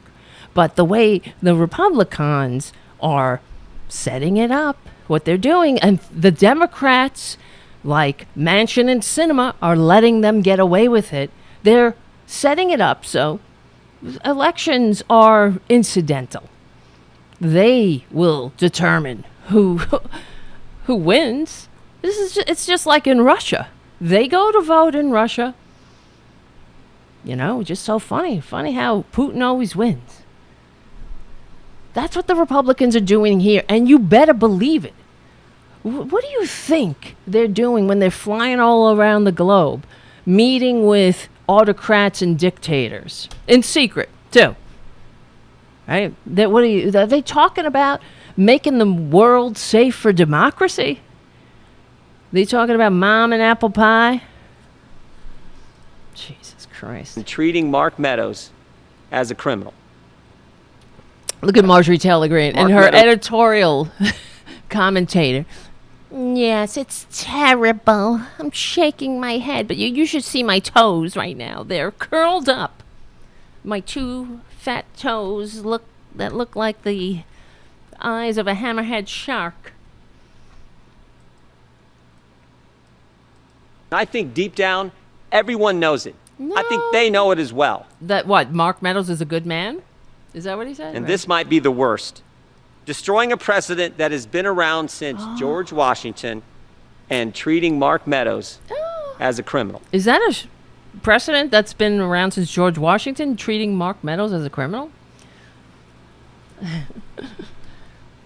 But the way the Republicans are setting it up, what they're doing, and the Democrats, like Manchin and Sinema, are letting them get away with it. They're setting it up so elections are incidental. They will determine who wins. It's just like in Russia. They go to vote in Russia. You know, just so funny. Funny how Putin always wins. That's what the Republicans are doing here, and you better believe it. What do you think they're doing when they're flying all around the globe, meeting with autocrats and dictators in secret too? Right? Are they talking about making the world safe for democracy? They talking about mom and apple pie? Jesus Christ! And treating Mark Meadows as a criminal. Look at Marjorie Taylor Greene and her editorial commentator. Yes, it's terrible. I'm shaking my head, but you should see my toes right now. They're curled up. My 2 fat toes look like the eyes of a hammerhead shark. I think deep down, everyone knows it. No. I think they know it as well. That what? Mark Meadows is a good man? Is that what he said? And this might be the worst. Destroying a precedent that has been around since George Washington and treating Mark Meadows as a criminal. Is that a precedent that's been around since George Washington, treating Mark Meadows as a criminal?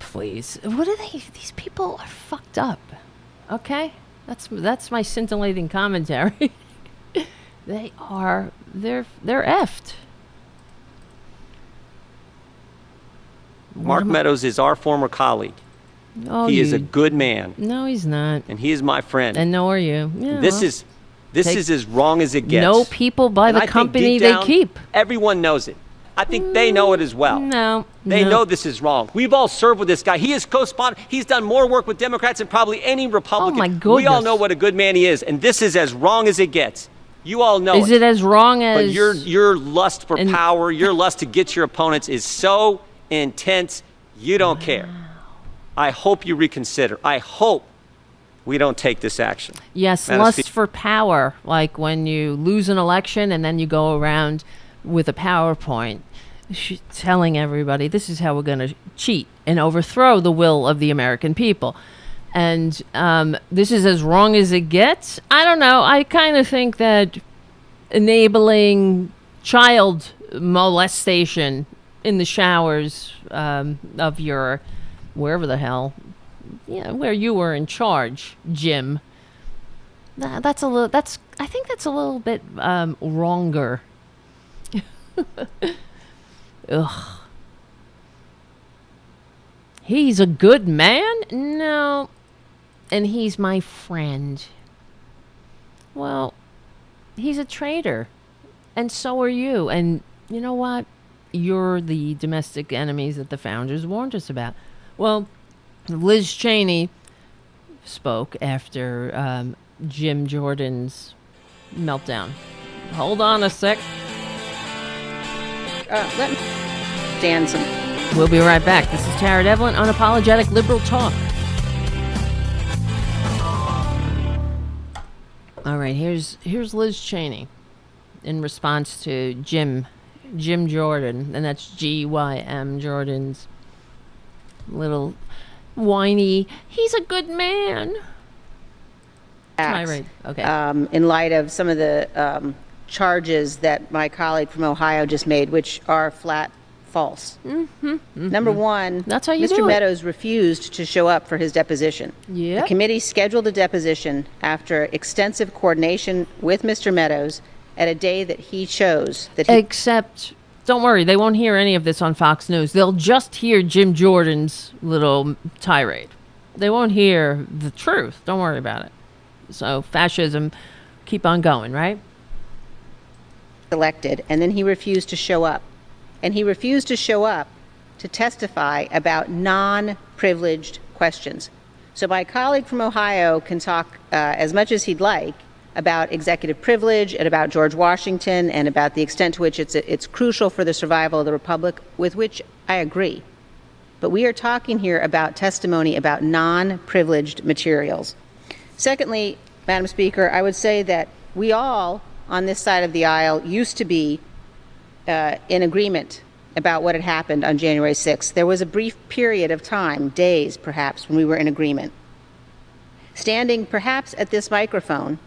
Please. What are they? These people are fucked up. Okay? That's my scintillating commentary. They're effed. Mark Meadows is our former colleague. Oh, he is a good man. No, he's not. And he is my friend. And no are you. Yeah, this is as wrong as it gets. No people by the company they keep. Everyone knows it. I think they know it as well. No. They know this is wrong. We've all served with this guy. He is co-sponsored. He's done more work with Democrats than probably any Republican. Oh, my goodness. We all know what a good man he is. And this is as wrong as it gets. You all know Is it as wrong as... But your lust for power, your lust to get your opponents is so intense, you don't care. I hope you reconsider. I hope we don't take this action. Yes, lust for power, like when you lose an election and then you go around with a PowerPoint telling everybody this is how we're going to cheat and overthrow the will of the American people. And this is as wrong as it gets. I don't know. I kind of think that enabling child molestation in the showers of your, wherever the hell, where you were in charge, Jim. I think that's a little bit wronger. Ugh. He's a good man? No. And he's my friend. Well, he's a traitor. And so are you. And you know what? You're the domestic enemies that the founders warned us about. Well, Liz Cheney spoke after Jim Jordan's meltdown. Hold on a sec. Let me stand some. We'll be right back. This is Tara Devlin, Unapologetic Liberal Talk. All right, here's Liz Cheney in response to Jim Jordan, and that's G-Y-M, Jordan's little whiny, he's a good man. Tirade. Okay. In light of some of the charges that my colleague from Ohio just made, which are flat false. Number one, That's how you do Mr. it. Meadows refused to show up for his deposition. Yep. The committee scheduled a deposition after extensive coordination with Mr. Meadows at a day that he chose. Except, don't worry, they won't hear any of this on Fox News. They'll just hear Jim Jordan's little tirade. They won't hear the truth. Don't worry about it. So, fascism, keep on going, right? Elected, and then he refused to show up. And he refused to show up to testify about non-privileged questions. So my colleague from Ohio can talk as much as he'd like about executive privilege and about George Washington and about the extent to which it's crucial for the survival of the republic, with which I agree. But we are talking here about testimony about non-privileged materials. Secondly, Madam Speaker, I would say that we all on this side of the aisle used to be in agreement about what had happened on January 6th. There was a brief period of time, days perhaps, when we were in agreement. Standing perhaps at this microphone,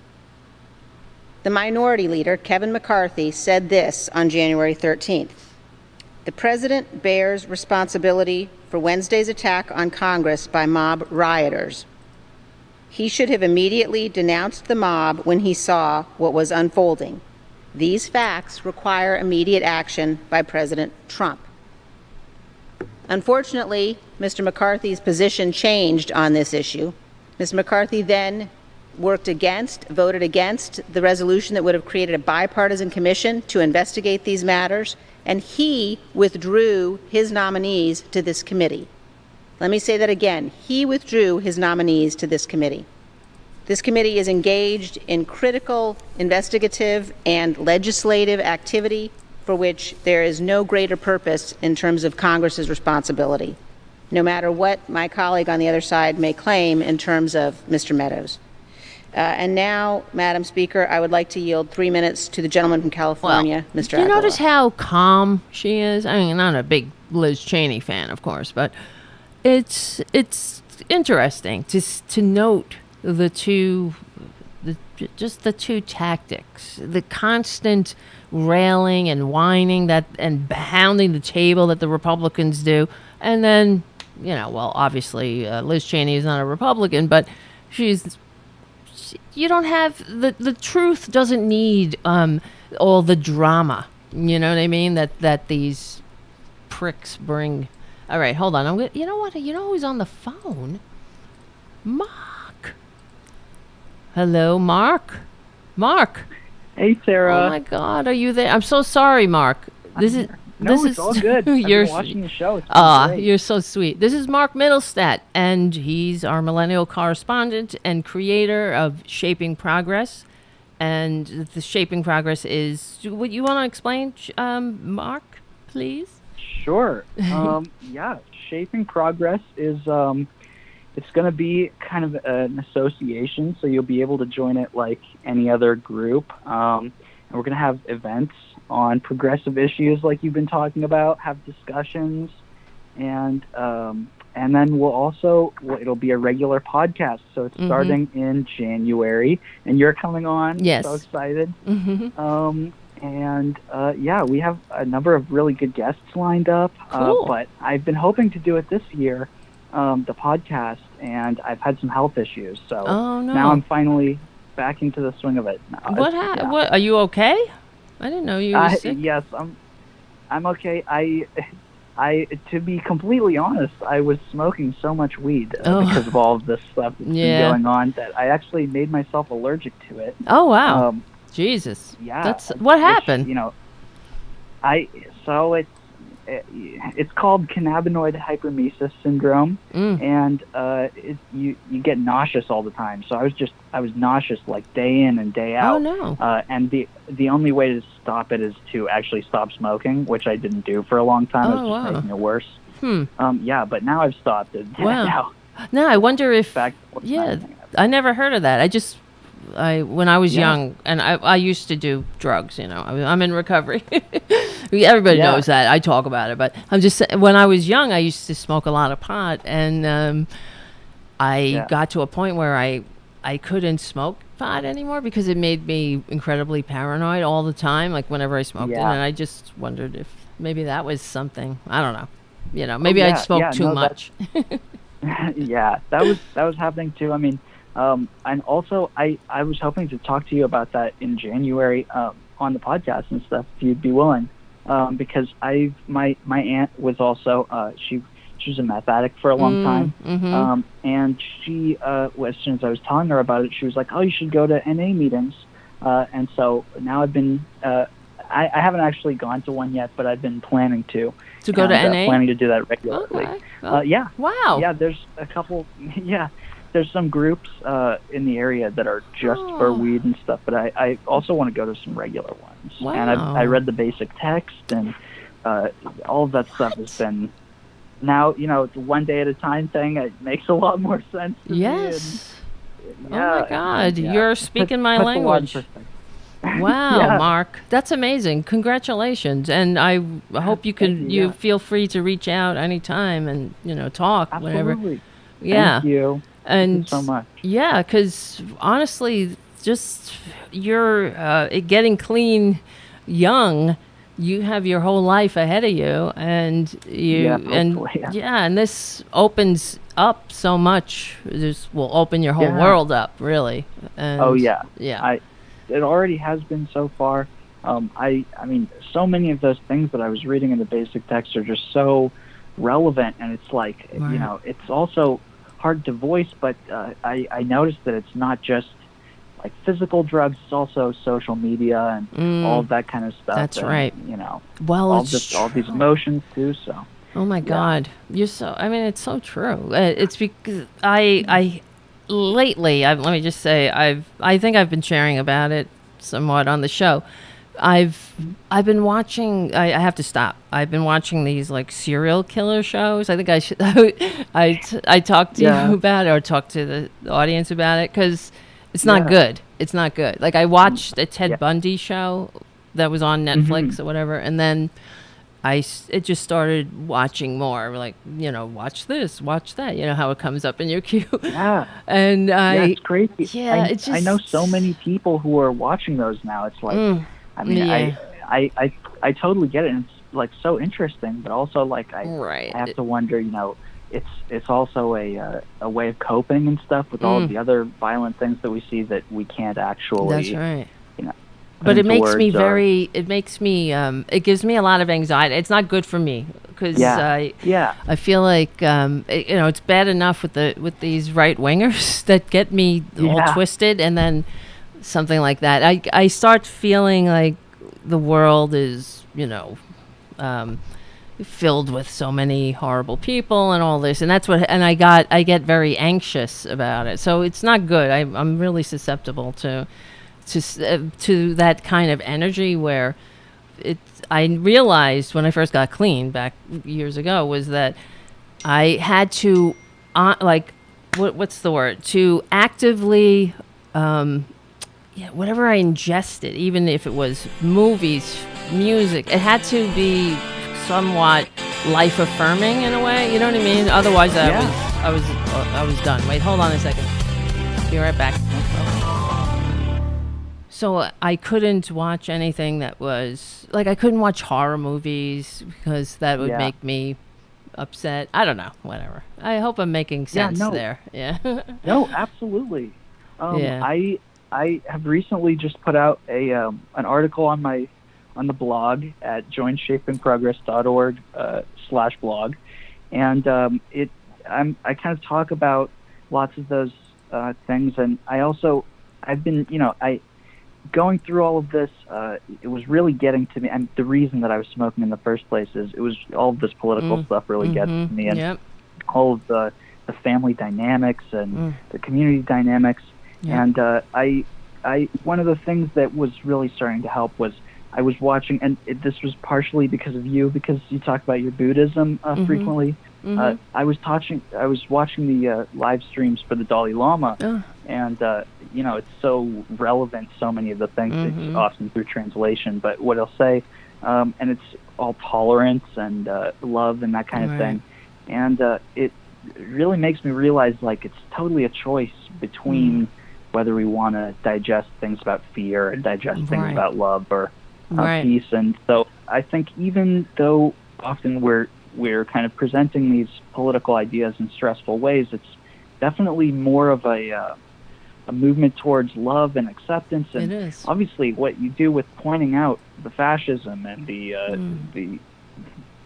the minority leader, Kevin McCarthy, said this on January 13th. The president bears responsibility for Wednesday's attack on Congress by mob rioters. He should have immediately denounced the mob when he saw what was unfolding. These facts require immediate action by President Trump. Unfortunately, Mr. McCarthy's position changed on this issue. Mr. McCarthy then voted against the resolution that would have created a bipartisan commission to investigate these matters, and he withdrew his nominees to this committee. Let me say that again. He withdrew his nominees to this committee. This committee is engaged in critical investigative and legislative activity for which there is no greater purpose in terms of Congress's responsibility, no matter what my colleague on the other side may claim in terms of Mr. Meadows. And now, Madam Speaker, I would like to yield 3 minutes to the gentleman from California, Mr. Do you Aguilar. notice how calm she is? I mean, I'm not a big Liz Cheney fan, of course, but it's interesting to note the two tactics, the constant railing and whining and pounding the table that the Republicans do, and then obviously Liz Cheney is not a Republican, but you don't have the truth doesn't need all the drama. You know what I mean? That these pricks bring. All right, hold on. You know what? You know who's on the phone? Mark. Hello, Mark. Mark. Hey, Sarah. Oh my God, are you there? I'm so sorry, Mark. It's all good. I've been watching the show. It's been great. You're so sweet. This is Mark Middlestadt, and he's our millennial correspondent and creator of Shaping Progress. And the Shaping Progress is, what you want to explain, Mark, please? Sure. Yeah, Shaping Progress is it's going to be kind of an association, so you'll be able to join it like any other group. And we're going to have events on progressive issues like you've been talking about, have discussions, and then it'll be a regular podcast. So it's starting in January, and you're coming on. Yes. So excited. Mm-hmm. We have a number of really good guests lined up. Cool. But I've been hoping to do it this year, the podcast, and I've had some health issues. So now I'm finally back into the swing of it. What happened? What, are you okay? I didn't know you were sick. Yes, I'm okay. I to be completely honest, I was smoking so much weed because of all of this stuff that's been going on that I actually made myself allergic to it. Oh wow! Jesus. Yeah. That's what happened. It's called cannabinoid hypermesis syndrome, and you get nauseous all the time. So I was nauseous like day in and day out. Oh no! And the only way to stop it is to actually stop smoking, which I didn't do for a long time. It was just making it worse. But now I've stopped it. Wow. No, I wonder if. I never heard of that. When I was young, and I used to do drugs, I'm in recovery. Everybody knows that. I talk about it, but I'm just saying, when I was young, I used to smoke a lot of pot, and I got to a point where I couldn't smoke pot anymore because it made me incredibly paranoid all the time, like whenever I smoked it, and I just wondered if maybe that was something. I don't know. Maybe I smoked too much. Yeah, that was happening too. I mean, and also I was hoping to talk to you about that in January on the podcast and stuff, if you'd be willing, because my aunt was also she was a meth addict for a long time, and she as soon as I was telling her about it, she was like, "Oh, you should go to NA meetings," and so now I've been I haven't actually gone to one yet, but I've been planning to go to NA, planning to do that regularly. Okay. Well, yeah. Wow. Yeah, there's a couple. Yeah. There's some groups in the area that are just for weed and stuff, but I also want to go to some regular ones. Wow. And I read the basic text, and all of that stuff has been, now, it's a one day at a time thing. It makes a lot more sense to me. And, oh my God, you're speaking my language. Wow, Mark, that's amazing. Congratulations. And I hope you feel free to reach out anytime and, talk, Absolutely. whatever. Yeah. Thank you. And Thank you so much. Yeah, because honestly, just you're getting clean young you have your whole life ahead of you, and and this opens up so much. This will open your whole world up, really. And it already has been so far. I mean, so many of those things that I was reading in the basic text are just so relevant, and it's like, you know, it's also hard to voice, but I noticed that it's not just like physical drugs, it's also social media and all of that kind of stuff. That's and, right. You know, well, all these emotions too. So. Oh my God, you're so. I mean, it's so true. It's because I lately, let me just say, I think I've been sharing about it somewhat on the show. I've been watching. I have to stop. I've been watching these like serial killer shows. I think I should. I talked to you about it, or talk to the audience about it, because it's not good. It's not good. Like, I watched a Ted Bundy show that was on Netflix or whatever, and then it just started watching more. Like, you know, watch this, watch that. You know how it comes up in your queue. Yeah. And it's crazy. Yeah, it's just. I know so many people who are watching those now. It's like, I mean, I totally get it. And it's like so interesting, but also like I have to wonder, you know. It's also a way of coping and stuff with all of the other violent things that we see that we can't actually. That's right. You know, but it makes me it gives me a lot of anxiety. It's not good for me, because I feel like you know, it's bad enough with these right wingers that get me all twisted, and then something like that. I start feeling like the world is, you know, filled with so many horrible people and all this, and that's what. And I get very anxious about it. So it's not good. I'm really susceptible to that kind of energy. Where I realized when I first got clean back years ago was that I had to what's the word, to actively whatever I ingested, even if it was movies, music, it had to be somewhat life affirming in a way, you know what I mean? Otherwise I was done. Wait, hold on a second. Be right back. So I couldn't watch anything that was like, I couldn't watch horror movies because that would make me upset. I don't know, whatever. I hope I'm making sense there. Yeah. No, absolutely. I have recently just put out an article on the blog at joinshapingprogress.org/blog, and I kind of talk about lots of those things, and I've been, you know, going through all of this. It was really getting to me, and the reason that I was smoking in the first place is it was all of this political stuff really gets to me, and all of the family dynamics and the community dynamics, and I one of the things that was really starting to help was I was watching, and this was partially because of you, because you talk about your Buddhism frequently. I was watching the live streams for the Dalai Lama, and you know, it's so relevant. So many of the things, it's often through translation, but what he'll say, and it's all tolerance and love and that kind of thing, and it really makes me realize like it's totally a choice between whether we want to digest things about fear and digest things about love or peace. And so I think even though often we're kind of presenting these political ideas in stressful ways, it's definitely more of a movement towards love and acceptance. And it is. Obviously what you do with pointing out the fascism and the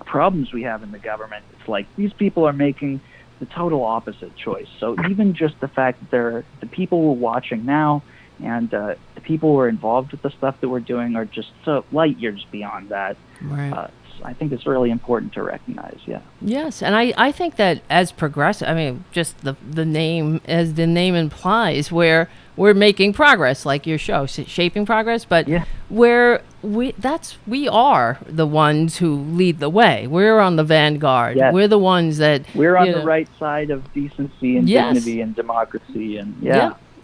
problems we have in the government, it's like these people are making the total opposite choice. So even just the fact that they're the people we're watching now, and the people who are involved with the stuff that we're doing are just so light years beyond that. I think it's really important to recognize. Yes, and I think that as progressive, I mean, just the name, as the name implies, where we're making progress, like your show, Shaping Progress, but where we are the ones who lead the way. We're on the vanguard. We're the ones that we're on the right side of decency and dignity and democracy, and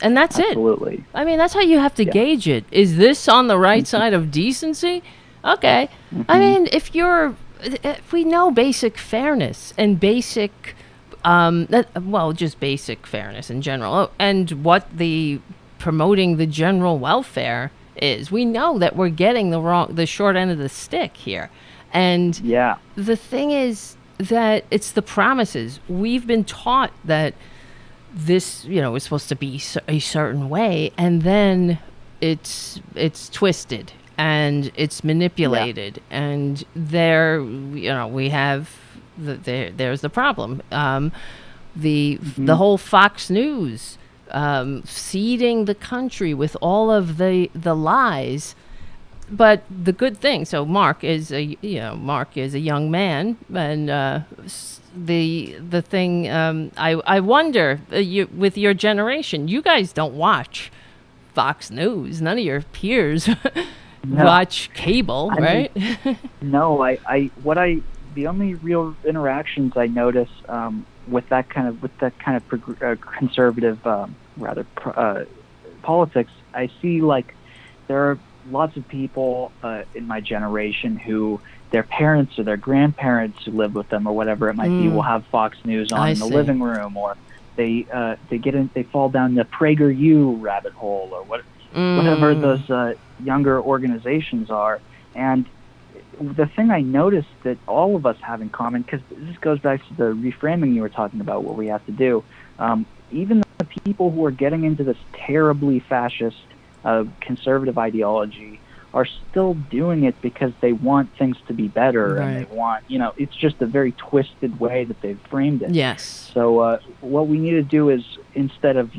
and that's absolutely. it. I mean, that's how you have to gauge it. Is this on the right side of decency? Okay. I mean, if we know basic fairness and basic, just basic fairness in general, and what promoting the general welfare is. We know that we're getting the short end of the stick here. And Yeah. the thing is that it's the promises. We've been taught that this, is supposed to be a certain way, and then it's twisted and it's manipulated, and we have there's the problem. The whole Fox News seeding the country with all of the lies. But the good thing, so Mark is a young man, and the thing I wonder, with your generation, you guys don't watch Fox News. None of your peers watch cable, right? No, the only real interactions I notice with that kind of conservative politics, I see like there are lots of people in my generation who their parents or their grandparents who live with them or whatever it might be will have Fox News on in the living room, or they fall down the PragerU rabbit hole, or whatever those younger organizations are. And the thing I noticed that all of us have in common, because this goes back to the reframing you were talking about, what we have to do, even the people who are getting into this terribly fascist conservative ideology are still doing it because they want things to be better, and they want, it's just a very twisted way that they've framed it. Yes. So what we need to do is, instead of,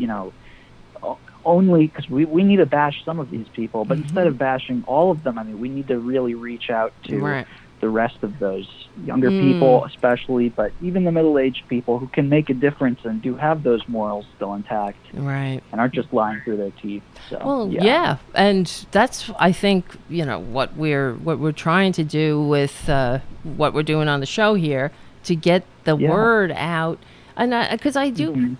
only, because we need to bash some of these people, but instead of bashing all of them, I mean, we need to really reach out to the rest of those younger people especially, but even the middle-aged people who can make a difference and do have those morals still intact, and aren't just lying through their teeth. So, and that's, I think, what we're trying to do with what we're doing on the show here, to get the word out. And because I do,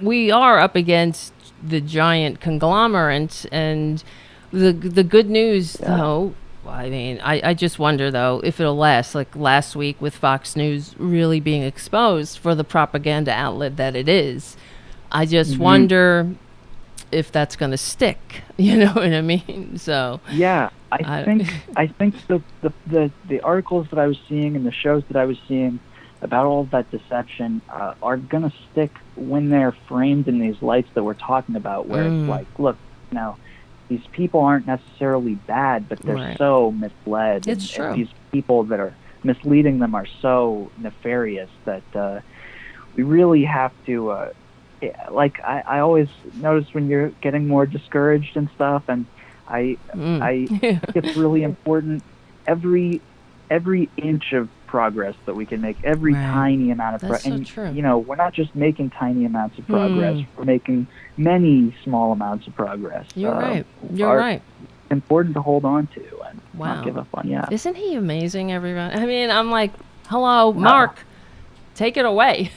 we are up against the giant conglomerate, and the good news, though, I mean, I just wonder, though, if it'll last, like last week with Fox News really being exposed for the propaganda outlet that it is. I just wonder if that's going to stick, you know what I mean? So yeah, I think the articles that I was seeing and the shows that I was seeing about all of that deception are going to stick when they're framed in these lights that we're talking about, where it's like, look, these people aren't necessarily bad, but they're so misled. It's true. And these people that are misleading them are so nefarious that we really have to, I always notice when you're getting more discouraged and stuff, and I think it's really important, every inch of progress that we can make, every tiny amount of progress. And, true. We're not just making tiny amounts of progress, we're making many small amounts of progress. You're right. You're right. Important to hold on to and not give up on. Yeah. Isn't he amazing, everyone? I mean, I'm like, hello, Mark, take it away.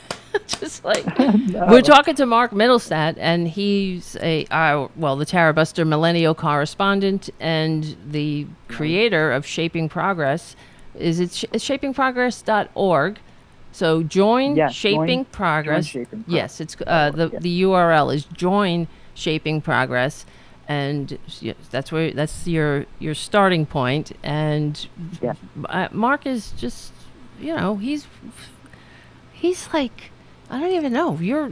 Just like, we're talking to Mark Middlestadt, and he's the Tarabuster millennial correspondent and the creator of Shaping Progress. Is it shapingprogress.org? So join Shaping Progress. Join Shaping Progress. Yes, it's the URL is Join Shaping Progress, and that's your starting point. And Mark is just, he's like, I don't even know. You're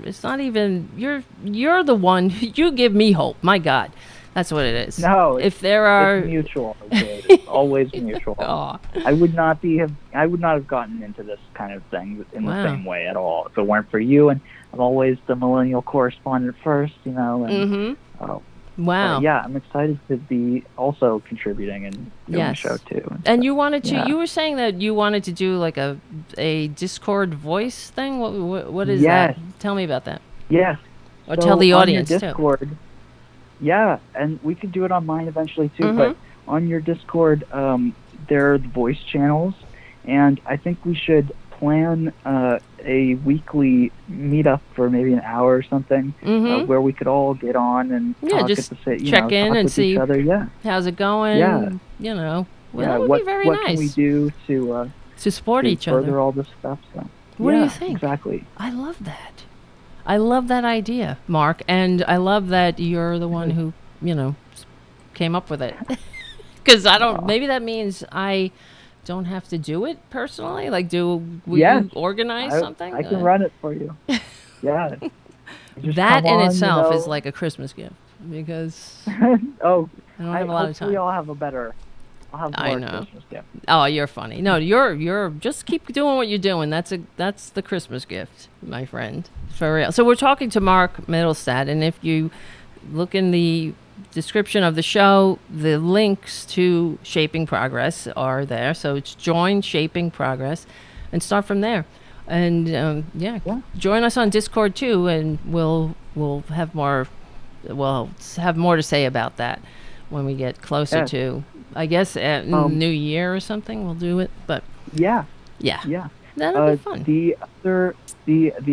the one. You give me hope. My God. That's what it is. No, if there are, it's mutual. It's always mutual. I would not have gotten into this kind of thing in the same way at all if it weren't for you. And I'm always the millennial correspondent first, And, wow. Yeah, I'm excited to be also contributing and doing the show too. And you wanted to. You were saying that you wanted to do like a Discord voice thing. What is that? Tell me about that. Yes. Or tell the audience on your Discord, too. Yeah, and we could do it on mine eventually too. But on your Discord, there are the voice channels, and I think we should plan a weekly meetup for maybe an hour or something, where we could all get on and talk just check in and see each other. How's it going? That would be very nice. What can we do to support each other? Further all this stuff. So. What do you think? Exactly. I love that. I love that idea, Mark, and I love that you're the one who, came up with it. Because I don't. Maybe that means I don't have to do it personally. Like, will you organize something? I can run it for you. Yeah. Just that in on, itself is like a Christmas gift because oh, I don't have a lot of time. I'll have more Christmas gift. Oh, you're funny. No, you're just keep doing what you're doing. That's the Christmas gift, my friend, for real. So we're talking to Mark Middlestadt, and if you look in the description of the show, the links to Shaping Progress are there. So it's join Shaping Progress and start from there. And join us on Discord too, and we'll have more to say about that when we get closer to, I guess, New Year or something. We'll do it, but yeah, that'll be fun. The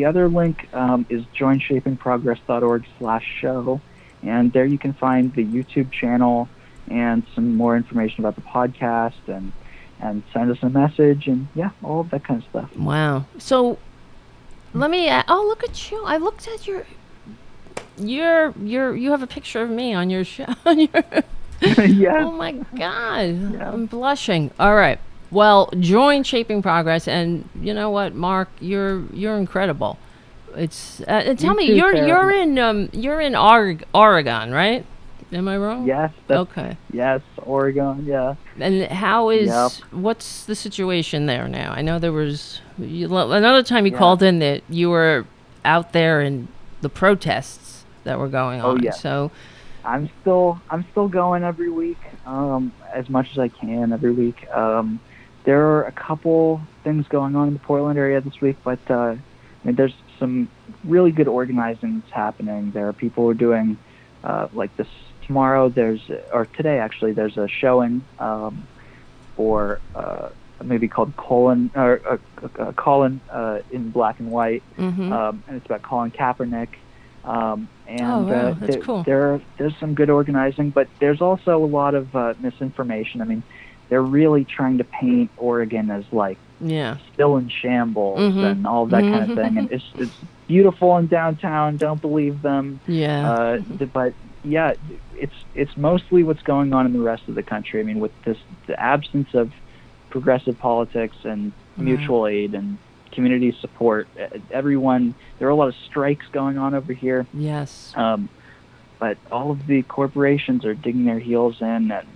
other link is joinshapingprogress.org/show. And there you can find the YouTube channel and some more information about the podcast and send us a message and all of that kind of stuff. Wow. So let me look at you. I looked at you have a picture of me on your show. Yeah. Oh my God. Yeah. I'm blushing. All right. Well, join Shaping Progress, and you know what, Mark, you're incredible. It's tell me, you're in Oregon, right? Am I wrong? Yes. Okay. Yes, Oregon. Yeah. And what's the situation there now? I know there was another time you called in that you were out there in the protests that were going on. Oh yeah. So I'm still going every week, as much as I can every week. There are a couple things going on in the Portland area this week, but there's some really good organizing that's happening. There are people who are doing like this tomorrow. Today actually. There's a showing for maybe called Colin in black and white, and it's about Colin Kaepernick. That's cool. There's some good organizing, but there's also a lot of misinformation. I mean, they're really trying to paint Oregon as like still in shambles and all of that kind of thing. And it's beautiful in downtown. Don't believe them. Yeah. But it's mostly what's going on in the rest of the country. I mean, with the absence of progressive politics and mutual aid and community support, there are a lot of strikes going on over here. Yes. But all of the corporations are digging their heels in, and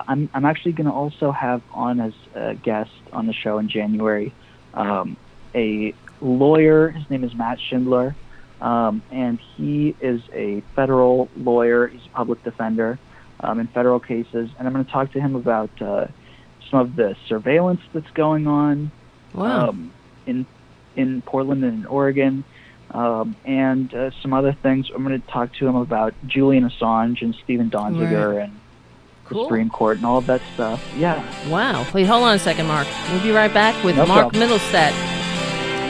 I'm actually going to also have on as a guest on the show in January a lawyer. His name is Matt Schindler, and he is a federal lawyer. He's a public defender in federal cases, and I'm going to talk to him about some of the surveillance that's going on in Portland and in Oregon, and some other things. I'm going to talk to him about Julian Assange and Stephen Donziger and the Supreme Court and all of that stuff. Yeah. Wow. Wait, hold on a second, Mark. We'll be right back with Mark Middlestadt.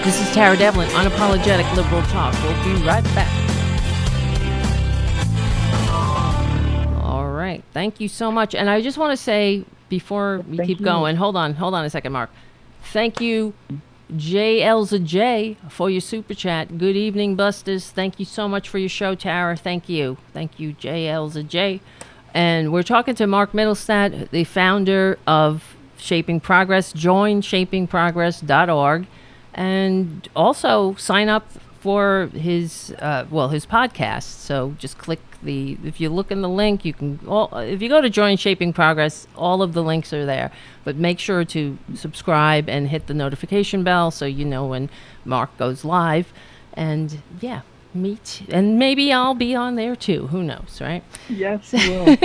This is Tara Devlin, Unapologetic Liberal Talk. We'll be right back. All right. Thank you so much. And I just want to say, before we keep going, hold on a second, Mark. Thank you, JLZJ, for your super chat. Good evening, Busters. Thank you so much for your show, Tara. Thank you. Thank you, JLZJ. And we're talking to Mark Middlestadt, the founder of Shaping Progress. Join shapingprogress.org. And also sign up for his podcast. So just click if you look in the link, if you go to Join Shaping Progress, all of the links are there. But make sure to subscribe and hit the notification bell so you know when Mark goes live. And meet, and maybe I'll be on there too. Who knows, right? Yes, you will.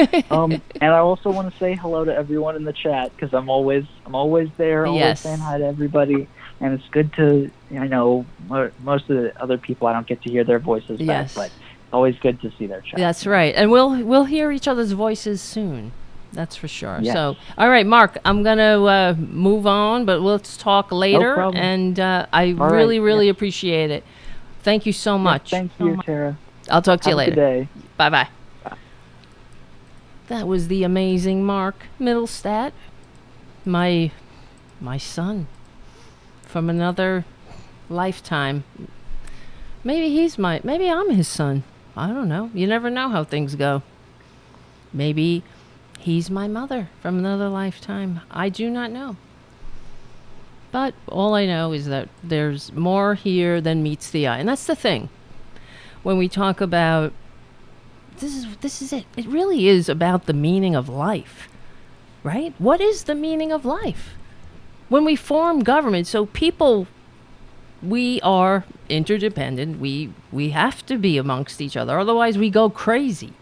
And I also want to say hello to everyone in the chat, because I'm always there, always saying hi to everybody. And it's good to, I know most of the other people, I don't get to hear their voices back, but it's always good to see their chat. That's right. And we'll hear each other's voices soon. That's for sure. Yes. So, all right, Mark, I'm going to move on, but let's talk later. No problem. And I really appreciate it. Thank you so much. Thank you, Tara. I'll talk to you later. Have a good day. Bye-bye. That was the amazing Mark Middlestadt, my son from another lifetime. Maybe I'm his son. I don't know. You never know how things go. Maybe he's my mother from another lifetime. I do not know. But all I know is that there's more here than meets the eye. And that's the thing. When we talk about, this is it. It really is about the meaning of life, right? What is the meaning of life? When we form government, so people, we are interdependent. We have to be amongst each other. Otherwise, we go crazy.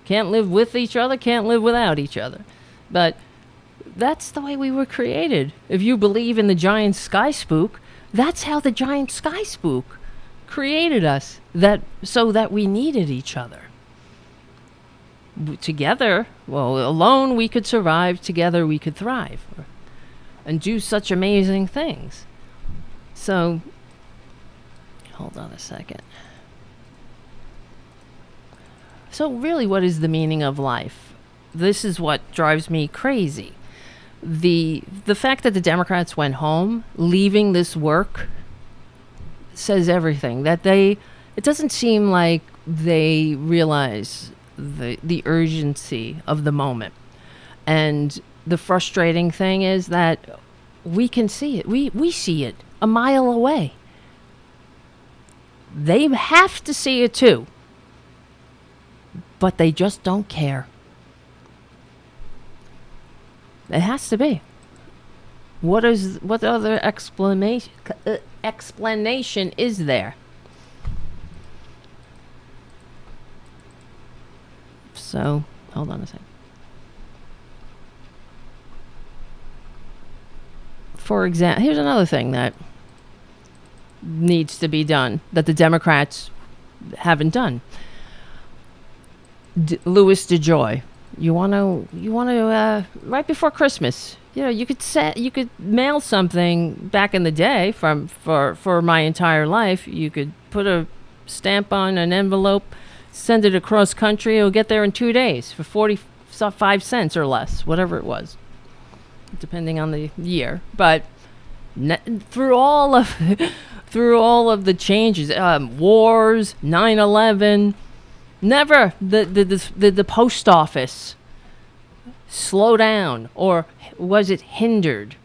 Can't live with each other, can't live without each other. But that's the way we were created. If you believe in the giant sky spook, that's how the giant sky spook created us, so that we needed each other. Together, well, alone we could survive, together we could thrive and do such amazing things. So, hold on a second. So really, what is the meaning of life? This is what drives me crazy. The fact that the Democrats went home, leaving this work, says everything. It doesn't seem like they realize the urgency of the moment. And the frustrating thing is that we can see it. We see it a mile away. They have to see it too. But they just don't care. It has to be. What other explanation is there? So, hold on a second. For example, here's another thing that needs to be done that the Democrats haven't done. Louis DeJoy. You want to right before Christmas, you could mail something back in the day for my entire life. You could put a stamp on an envelope, send it across country. It'll get there in 2 days for 45 cents or less, whatever it was, depending on the year. But through all of the changes, wars, 9/11. Never the post office slow down, or was it hindered,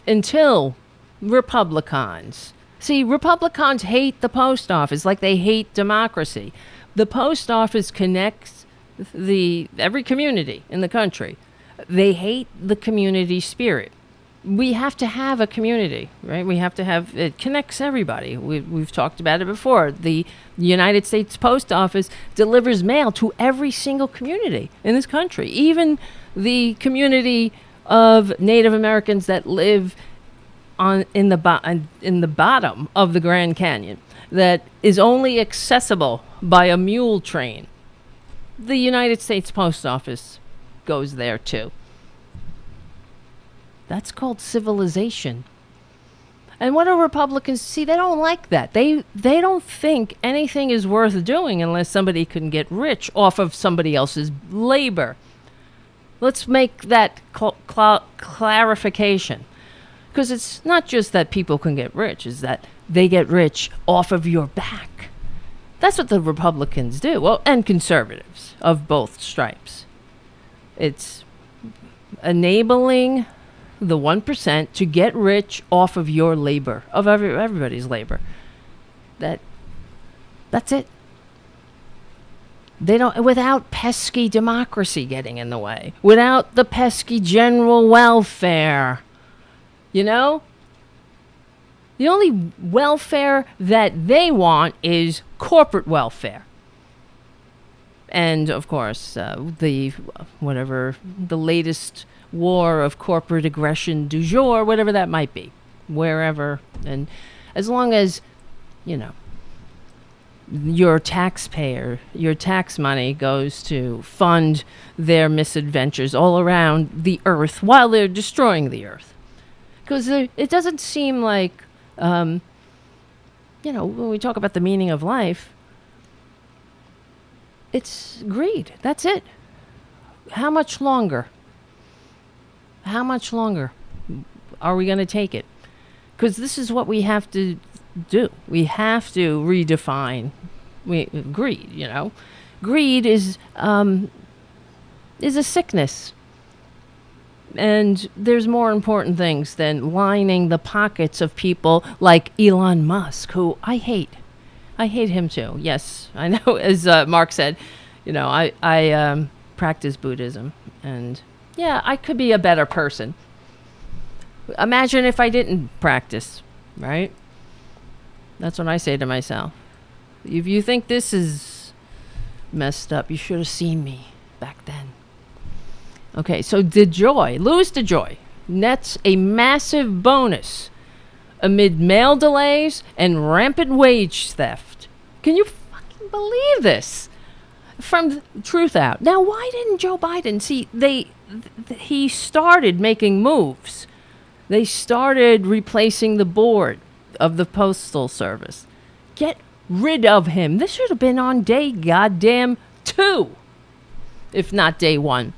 until Republicans. See, Republicans hate the post office like they hate democracy. The post office connects every community in the country. They hate the community spirit. We have to have a community, right? We have to have, it connects everybody. We've talked about it before. The United States Post Office delivers mail to every single community in this country, even the community of Native Americans that live in the bottom of the Grand Canyon, that is only accessible by a mule train. The United States Post Office goes there too. That's called civilization. And what do Republicans see? They don't like that. They don't think anything is worth doing unless somebody can get rich off of somebody else's labor. Let's make that clarification. Because it's not just that people can get rich, it's that they get rich off of your back. That's what the Republicans do. Well, and conservatives of both stripes. It's enabling the 1% to get rich off of your labor, of everybody's labor. That's it. They don't, without pesky democracy getting in the way, without the pesky general welfare, the only welfare that they want is corporate welfare. And of course, the latest war of corporate aggression du jour, whatever that might be, wherever. And as long as, your tax money goes to fund their misadventures all around the earth while they're destroying the earth. Because it doesn't seem like, when we talk about the meaning of life, it's greed. That's it. How much longer? How much longer are we going to take it? Because this is what we have to do. We have to redefine greed, Greed is is a sickness. And there's more important things than lining the pockets of people like Elon Musk, who I hate. I hate him too. Yes, I know, as Mark said, I practice Buddhism. And yeah, I could be a better person. Imagine if I didn't practice, right? That's what I say to myself. If you think this is messed up, you should have seen me back then. Okay, so DeJoy, Louis DeJoy, nets a massive bonus amid mail delays and rampant wage theft. Can you fucking believe this? From Truth Out. Now, why didn't Joe Biden see? He started making moves. They started replacing the board of the Postal Service. Get rid of him. This should have been on day goddamn 2, if not day 1.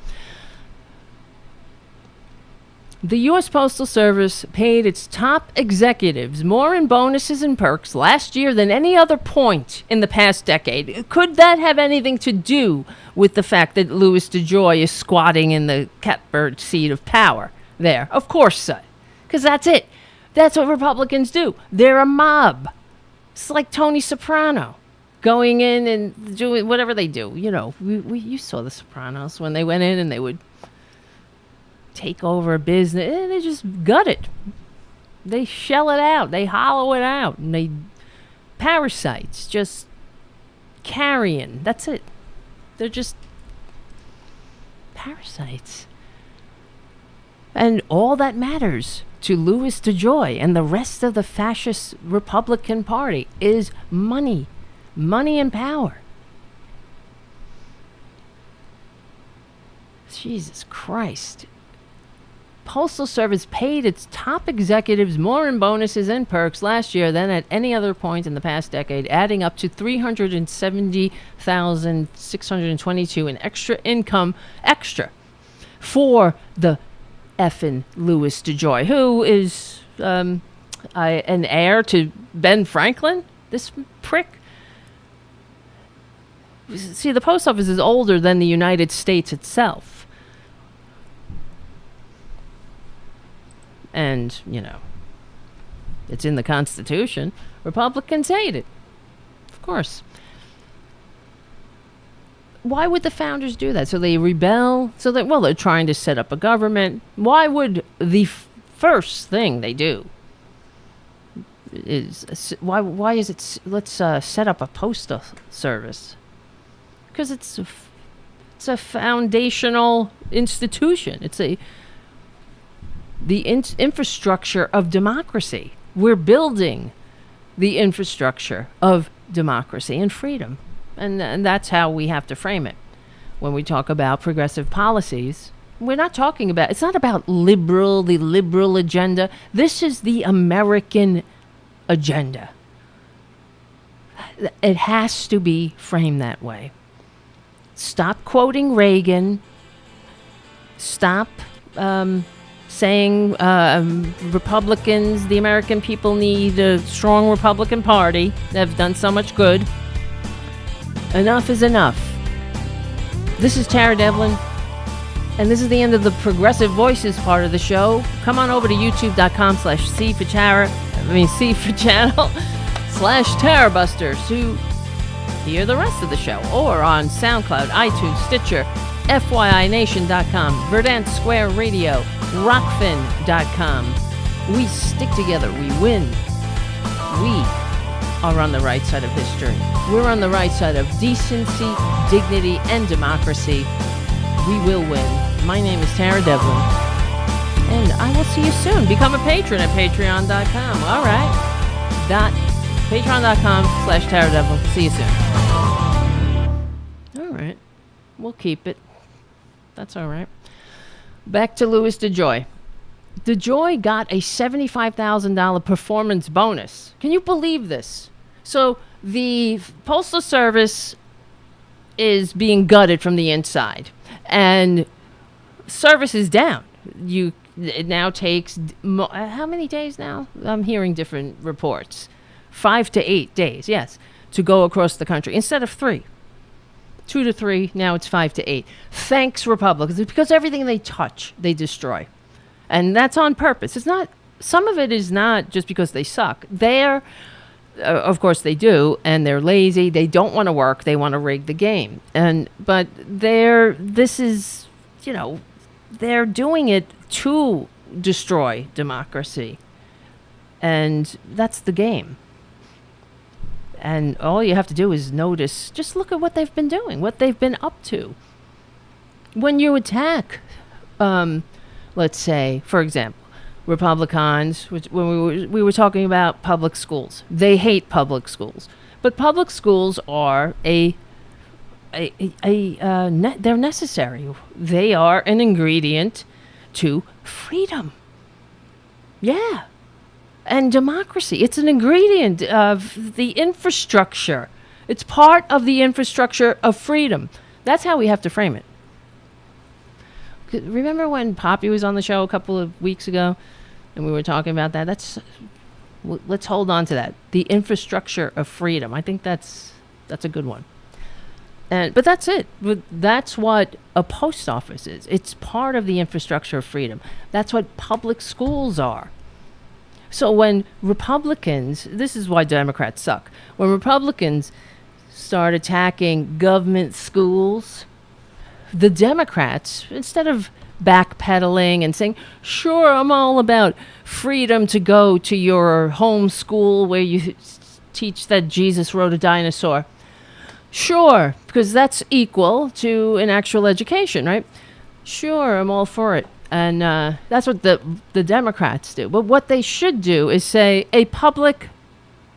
The U.S. Postal Service paid its top executives more in bonuses and perks last year than any other point in the past decade. Could that have anything to do with the fact that Louis DeJoy is squatting in the catbird seat of power there? Of course so. Because that's it. That's what Republicans do. They're a mob. It's like Tony Soprano going in and doing whatever they do. You know, you saw The Sopranos when they went in and they would take over a business. They just gut it. They shell it out. They hollow it out. And they parasites, just carrion. That's it. They're just parasites. And all that matters to Louis DeJoy and the rest of the fascist Republican Party is money. Money and power. Jesus Christ. Postal Service paid its top executives more in bonuses and perks last year than at any other point in the past decade, adding up to $370,622 in extra income for the effing Louis DeJoy, who is an heir to Ben Franklin. This prick. See, the post office is older than the United States itself. And, it's in the Constitution. Republicans hate it. Of course. Why would the founders do that? So they rebel? They're trying to set up a government. Why would the first thing they do is, why is it, let's set up a postal service? Because it's a foundational institution. It's the infrastructure of democracy. We're building the infrastructure of democracy and freedom. And that's how we have to frame it. When we talk about progressive policies, we're not talking about, it's not about the liberal agenda. This is the American agenda. It has to be framed that way. Stop quoting Reagan. Stop saying Republicans, the American people need a strong Republican Party. They've done so much good. Enough is enough. This is Tara Devlin, and this is the end of the Progressive Voices part of the show. Come on over to youtube.com/C for channel /Tarabuster to hear the rest of the show, or on SoundCloud, iTunes, Stitcher, FYINation.com, Verdant Square Radio, ROKFIN.com. We stick together. We win. We are on the right side of history. We're on the right side of decency, dignity, and democracy. We will win. My name is Tara Devlin, and I will see you soon. Become a patron at patreon.com. All right. Patreon.com/Tara Devlin. See you soon. All right. We'll keep it. That's all right. Back to Louis DeJoy. DeJoy got a $75,000 performance bonus. Can you believe this? So the Postal Service is being gutted from the inside, and service is down. It now takes how many days now? I'm hearing different reports. 5 to 8 days, yes, to go across the country instead of 3. 2 to 3, now it's 5 to 8. Thanks, Republicans, because everything they touch, they destroy. And that's on purpose. It's not, some of it is not just because they suck. They're, of course they do, and they're lazy. They don't want to work. They want to rig the game. But they're doing it to destroy democracy. And that's the game. And all you have to do is notice, just look at what they've been doing, what they've been up to. When you attack, let's say, for example, Republicans, when we were talking about public schools, they hate public schools, but public schools are they're necessary. They are an ingredient to freedom. Yeah. And democracy. It's an ingredient of the infrastructure. It's part of the infrastructure of freedom. That's how we have to frame it. Remember when Poppy was on the show a couple of weeks ago and we were talking about that? Let's hold on to that. The infrastructure of freedom. I think that's a good one. But that's it. That's what a post office is. It's part of the infrastructure of freedom. That's what public schools are. So when Republicans, this is why Democrats suck, when Republicans start attacking government schools, the Democrats, instead of backpedaling and saying, sure, I'm all about freedom to go to your home school where you teach that Jesus rode a dinosaur. Sure, because that's equal to an actual education, right? Sure, I'm all for it. And that's what the Democrats do. But what they should do is say a public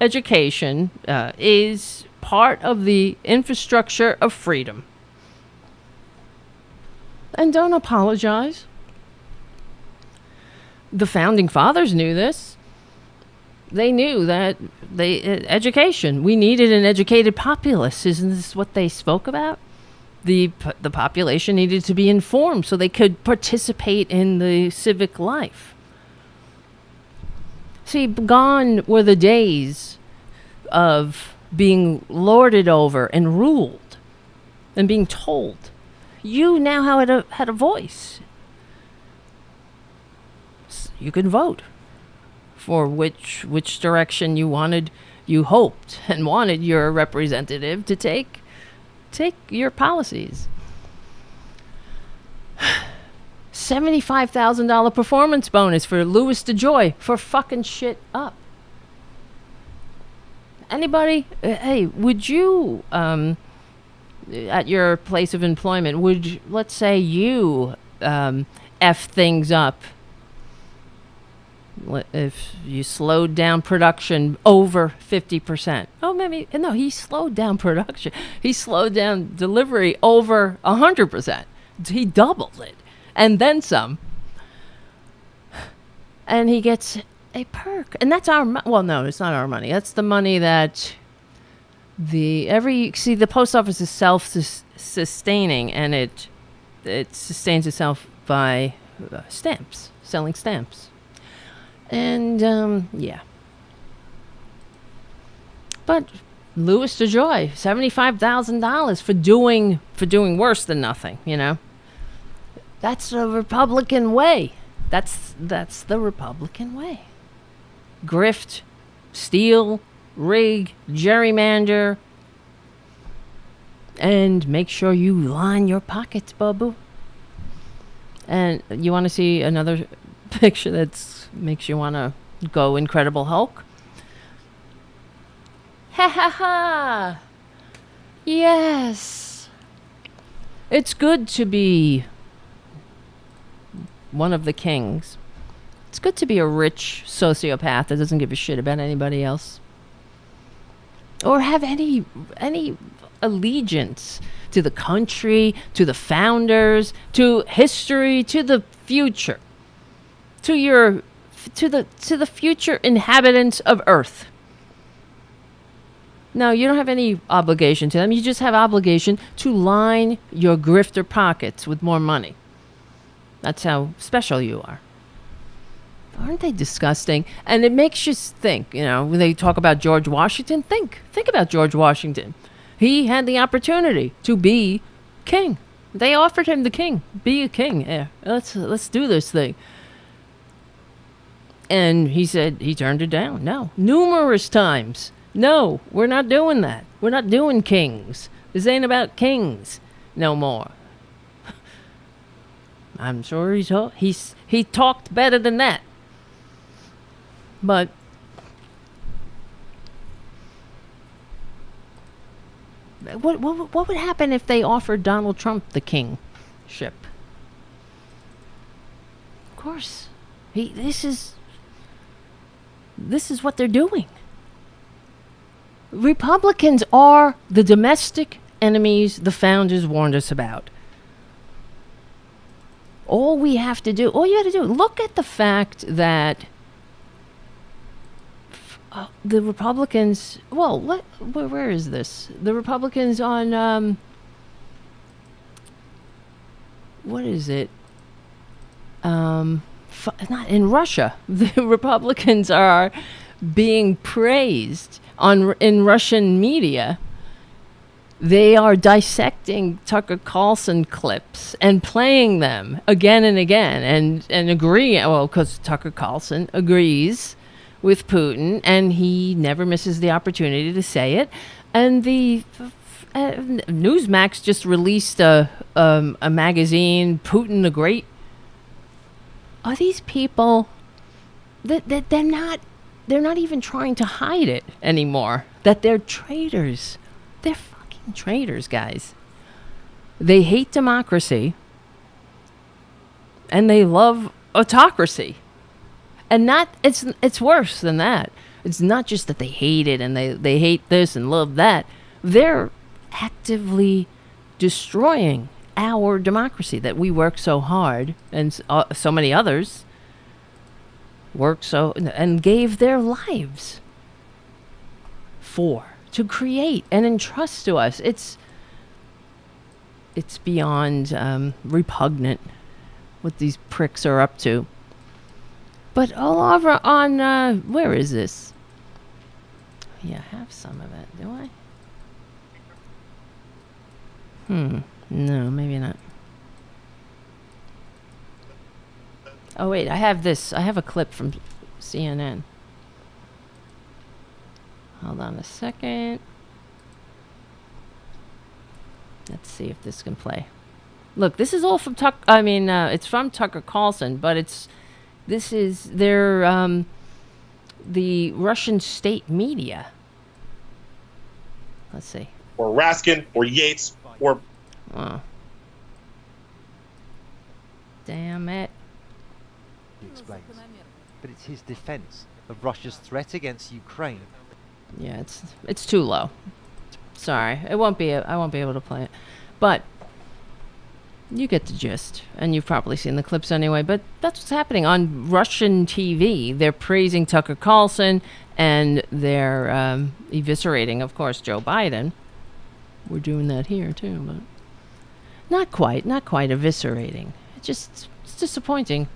education is part of the infrastructure of freedom. And don't apologize. The founding fathers knew this. They knew that education, we needed an educated populace. Isn't this what they spoke about? The population needed to be informed so they could participate in the civic life. See, gone were the days of being lorded over and ruled and being told. You now had a voice. You could vote for which direction you hoped and wanted your representative to take your policies. $75,000 performance bonus for Louis DeJoy for fucking shit up. Anybody? Hey, would you, at your place of employment, let's say you F things up, if you slowed down production over 50%. Oh, maybe, no, he slowed down production. He slowed down delivery over 100%. He doubled it. And then some. And he gets a perk. And that's well, no, it's not our money. That's the money that the post office is self-sustaining, and it sustains itself by stamps, selling stamps. And, yeah. But Louis DeJoy, $75,000 for doing worse than nothing, you know? That's the Republican way. That's the Republican way. Grift, steal, rig, gerrymander, and make sure you line your pockets, boo. And you want to see another picture that makes you want to go Incredible Hulk? Ha ha ha! Yes! It's good to be one of the kings. It's good to be a rich sociopath that doesn't give a shit about anybody else. Or have any allegiance to the country, to the founders, to history, to the future. To the future inhabitants of Earth. No, you don't have any obligation to them. You just have obligation to line your grifter pockets with more money. That's how special you are. Aren't they disgusting? And it makes you think, you know, when they talk about George Washington, think about George Washington. He had the opportunity to be king. They offered him the king. Be a king. Yeah, let's do this thing. And he said he turned it down. No. Numerous times. No, we're not doing that. We're not doing kings. This ain't about kings no more. I'm sure he talked better than that. But what would happen if they offered Donald Trump the kingship? Of course, this is what they're doing. Republicans are the domestic enemies the founders warned us about. All you have to do, look at the fact that the Republicans, where is this? The Republicans on, what is it? Not in Russia. The Republicans are being praised in Russian media. They are dissecting Tucker Carlson clips and playing them again and again and agreeing. Well, because Tucker Carlson agrees with Putin and he never misses the opportunity to say it. And the Newsmax just released a magazine, Putin the Great. Are these people that they're not even trying to hide it anymore? That they're traitors. They're fucking traitors, guys. They hate democracy and they love autocracy. And it's worse than that. It's not just that they hate it and they hate this and love that. They're actively destroying our democracy that we work so hard, and so many others worked and gave their lives to create and entrust to us. It's beyond repugnant what these pricks are up to. But all over on where is this? Yeah, I have some of it. Do I? No, maybe not. Oh, wait, I have this. I have a clip from CNN. Hold on a second. Let's see if this can play. Look, this is all from it's from Tucker Carlson, but this is their, the Russian state media. Let's see. Or Raskin, or Yates, or... Oh. Damn it. He explains. But it's his defense of Russia's threat against Ukraine. Yeah, it's too low. Sorry, I won't be able to play it. But you get the gist, and you've probably seen the clips anyway. But that's what's happening on Russian TV. They're praising Tucker Carlson, and they're eviscerating, of course, Joe Biden. We're doing that here too, but not quite eviscerating. It's disappointing,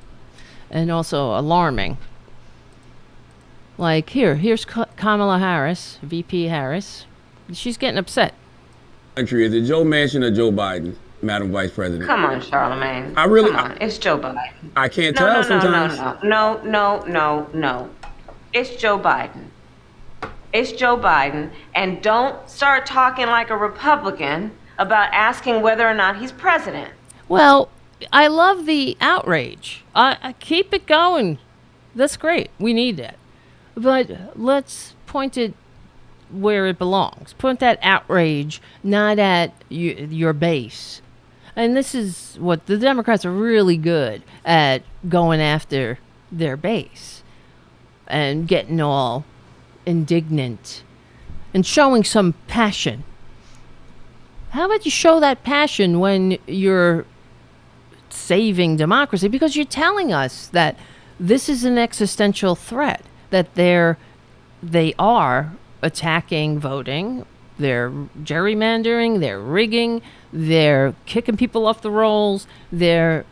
and also alarming. Like here's Kamala Harris, VP Harris. She's getting upset. Country, is it Joe Manchin or Joe Biden, Madam Vice President? Come on, Charlemagne. Come on. It's Joe Biden. I can't tell sometimes. No. It's Joe Biden. It's Joe Biden. And don't start talking like a Republican about asking whether or not he's president. Well, I love the outrage. I keep it going. That's great. We need that. But let's point it where it belongs. Point that outrage not at your base. And this is what the Democrats are really good at, going after their base and getting all indignant and showing some passion. How about you show that passion when you're saving democracy? Because you're telling us that this is an existential threat, that they are attacking voting, they're gerrymandering, they're rigging, they're kicking people off the rolls, they're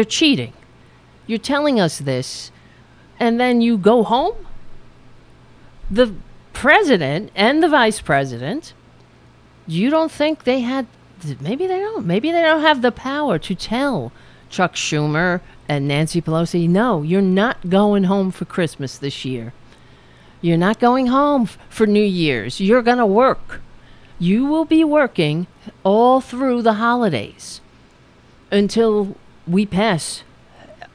cheating. You're telling us this, and then you go home? The president and the vice president You don't think they had, maybe they don't have the power to tell Chuck Schumer and Nancy Pelosi, no, you're not going home for Christmas this year. You're not going home for New Year's. You're going to work. You will be working all through the holidays until we pass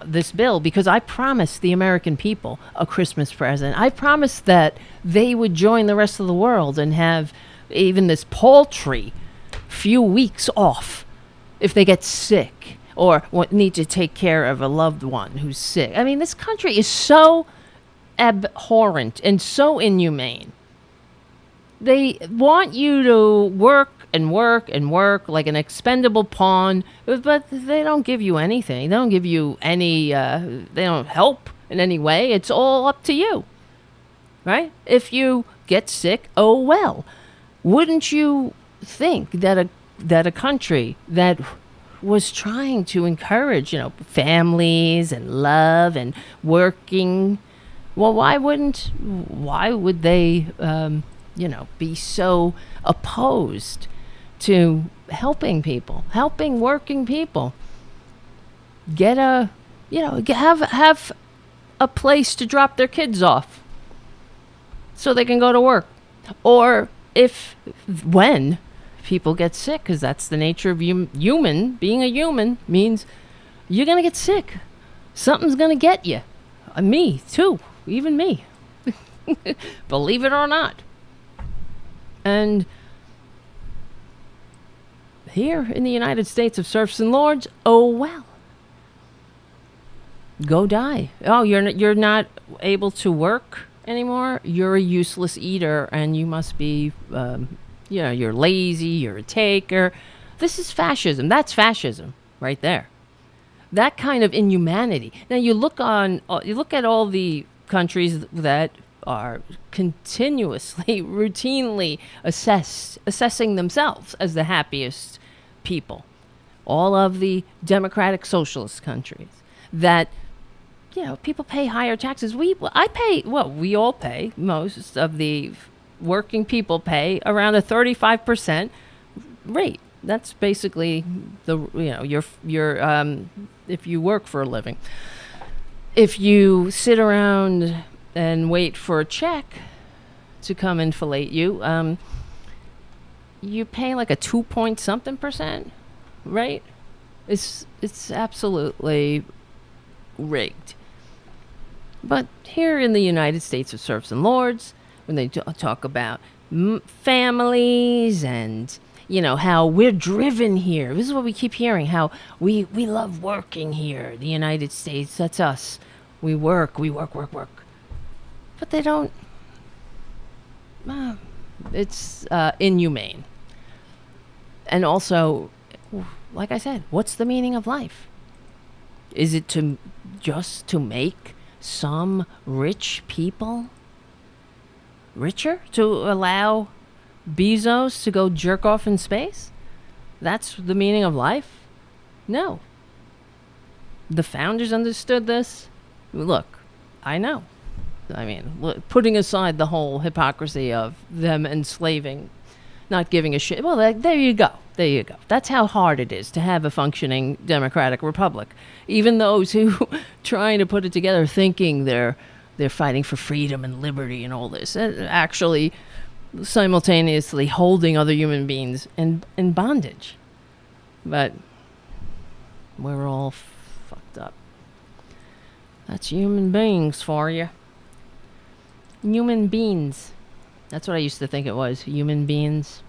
this bill, because I promised the American people a Christmas present. I promised that they would join the rest of the world and have even this paltry few weeks off if they get sick or need to take care of a loved one who's sick. I mean, this country is so abhorrent and so inhumane. They want you to work and work and work like an expendable pawn, but they don't give you anything. They don't give you any, they don't help in any way. It's all up to you, right? If you get sick, oh well. Wouldn't you think that a country that was trying to encourage, families and love and working, well, why would they, be so opposed to helping working people get have a place to drop their kids off so they can go to work? Or when people get sick, because that's the nature of being a human means you're going to get sick. Something's going to get you. Me too, even me. Believe it or not. And here in the United States of serfs and lords, oh well. Go die. Oh, you're not able to work anymore. You're a useless eater, and you must be, you're lazy. You're a taker. This is fascism. That's fascism right there. That kind of inhumanity. Now you look at all the countries that are continuously, routinely assessing themselves as the happiest people. All of the democratic socialist countries that, people pay higher taxes. We all pay. Most of the working people pay around a 35% rate. That's basically your if you work for a living. If you sit around and wait for a check to come and fillet you, you pay like a 2-point-something%, right? It's absolutely rigged. But here in the United States of serfs and lords, when they talk about families and how we're driven here, this is what we keep hearing, how we love working here, the United States, that's us. We work. But they don't, it's inhumane. And also, like I said, what's the meaning of life? Is it just to make some rich people richer? To allow Bezos to go jerk off in space? That's the meaning of life? No. The founders understood this. Look, I know. I mean, putting aside the whole hypocrisy of them enslaving, not giving a shit. Well, there you go. That's how hard it is to have a functioning democratic republic. Even those who trying to put it together thinking they're fighting for freedom and liberty and all this, actually simultaneously holding other human beings in bondage. But we're all fucked up. That's human beings for you. Human beings. That's what I used to think it was. Human beings.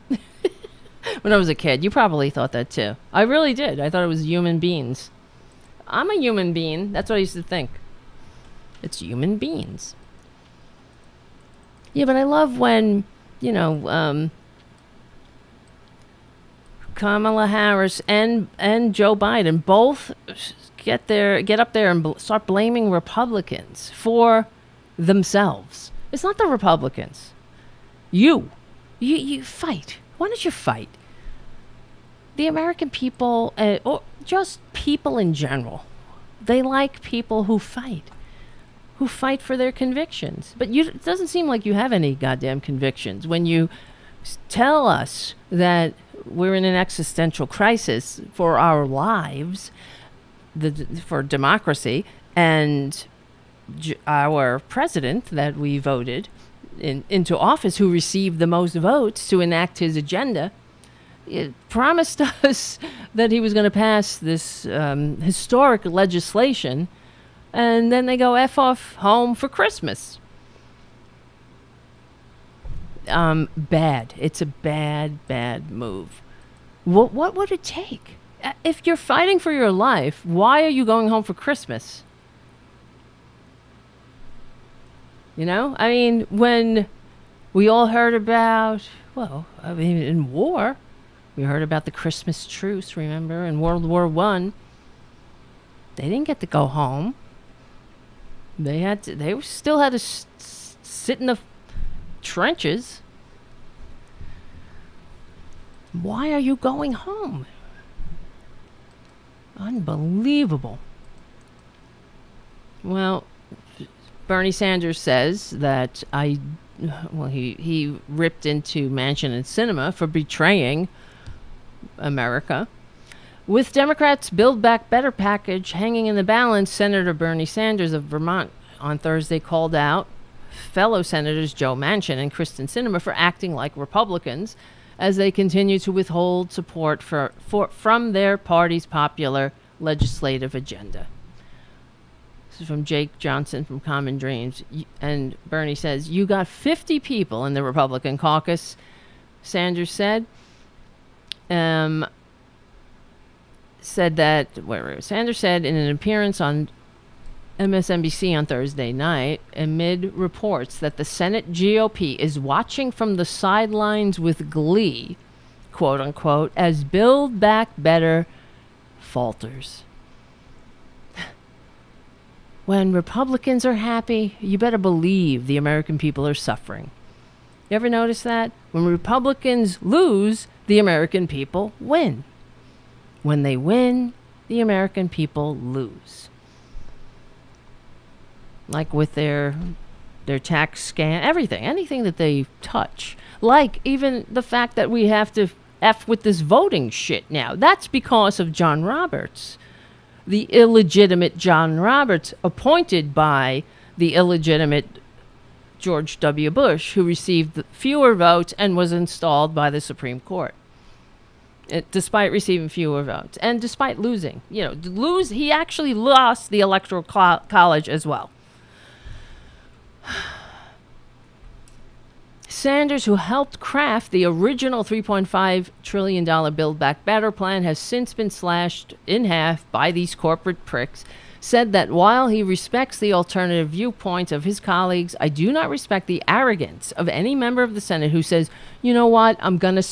When I was a kid. You probably thought that too. I really did. I thought it was human beings. I'm a human being. That's what I used to think. It's human beings. Yeah, but I love when, Kamala Harris and Joe Biden both get up there and start blaming Republicans for themselves. It's not the Republicans. You fight. Why don't you fight? The American people, or just people in general, they like people who fight for their convictions. But it doesn't seem like you have any goddamn convictions when you tell us that we're in an existential crisis for our lives, for democracy, and our president that we voted into office, who received the most votes to enact his agenda, it promised us that he was going to pass this historic legislation, and then they go F off home for Christmas. Bad. It's a bad move. What would it take? If you're fighting for your life, why are you going home for Christmas? You know? I mean, when we all heard about, in war, we heard about the Christmas truce, remember, in World War I. They didn't get to go home. They still had to sit in the trenches. Why are you going home? Unbelievable. Well, Bernie Sanders says that he ripped into Manchin and Sinema for betraying America. With Democrats' Build Back Better package hanging in the balance, Senator Bernie Sanders of Vermont on Thursday called out fellow Senators Joe Manchin and Kyrsten Sinema for acting like Republicans as they continue to withhold support from their party's popular legislative agenda. This is from Jake Johnson from Common Dreams. And Bernie says, you got 50 people in the Republican caucus, Sanders said. Sanders said in an appearance on MSNBC on Thursday night, amid reports that the Senate GOP is watching from the sidelines with glee, quote unquote, as Build Back Better falters. When Republicans are happy, you better believe the American people are suffering. You ever notice that? When Republicans lose, the American people win. When they win, the American people lose. Like with their tax scam, anything that they touch. Like even the fact that we have to F with this voting shit now. That's because of John Roberts. The illegitimate John Roberts, appointed by the illegitimate George W. Bush, who received fewer votes and was installed by the Supreme Court. Despite receiving fewer votes and despite losing. He actually lost the Electoral College as well. Sanders, who helped craft the original $3.5 trillion Build Back Better plan, has since been slashed in half by these corporate pricks, said that while he respects the alternative viewpoints of his colleagues, I do not respect the arrogance of any member of the Senate who says, you know what, I'm going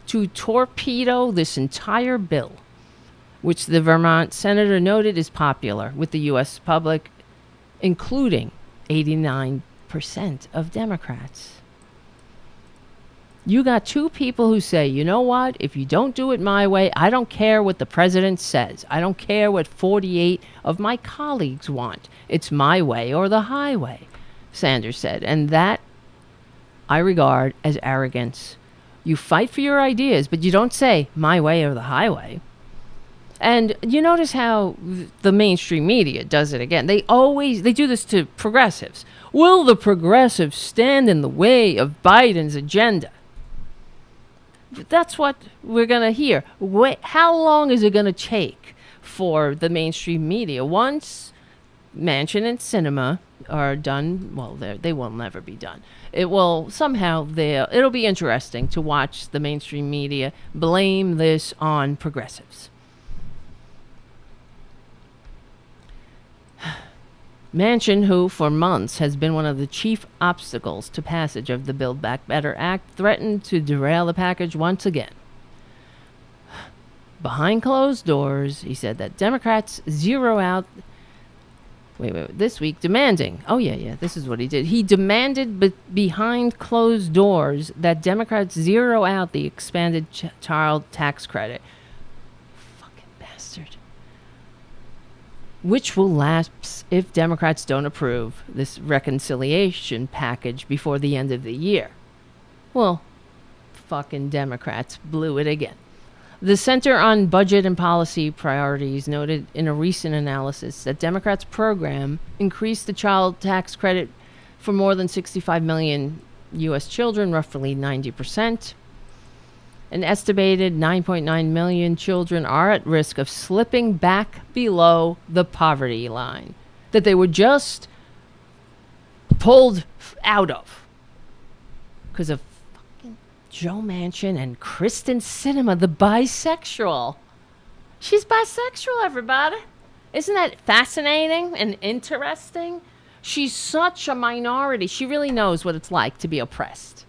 to torpedo this entire bill, which the Vermont senator noted is popular with the U.S. public, including 89% of Democrats. You got two people who say, you know what, if you don't do it my way, I don't care what the president says. I don't care what 48 of my colleagues want. It's my way or the highway, Sanders said. And that I regard as arrogance. You fight for your ideas, but you don't say my way or the highway. And you notice how the mainstream media does it again. They do this to progressives. Will the progressives stand in the way of Biden's agenda? That's what we're going to hear. How long is it going to take for the mainstream media? Once Manchin and Sinema are done, well, they will never be done. It will somehow, it'll be interesting to watch the mainstream media blame this on progressives. Manchin, who for months has been one of the chief obstacles to passage of the Build Back Better Act, threatened to derail the package once again. Behind closed doors, he said that Democrats zero out... This week, demanding... this is what he did. He demanded behind closed doors that Democrats zero out the expanded child tax credit. Fucking bastard. Which will lapse if Democrats don't approve this reconciliation package before the end of the year. Well, fucking Democrats blew it again. The Center on Budget and Policy Priorities noted in a recent analysis that Democrats' program increased the child tax credit for more than 65 million U.S. children, roughly 90%. An estimated 9.9 million children are at risk of slipping back below the poverty line that they were just pulled out of because of Joe Manchin and Kristen Sinema, the bisexual. She's bisexual, everybody. Isn't that fascinating and interesting? She's such a minority. She really knows what it's like to be oppressed.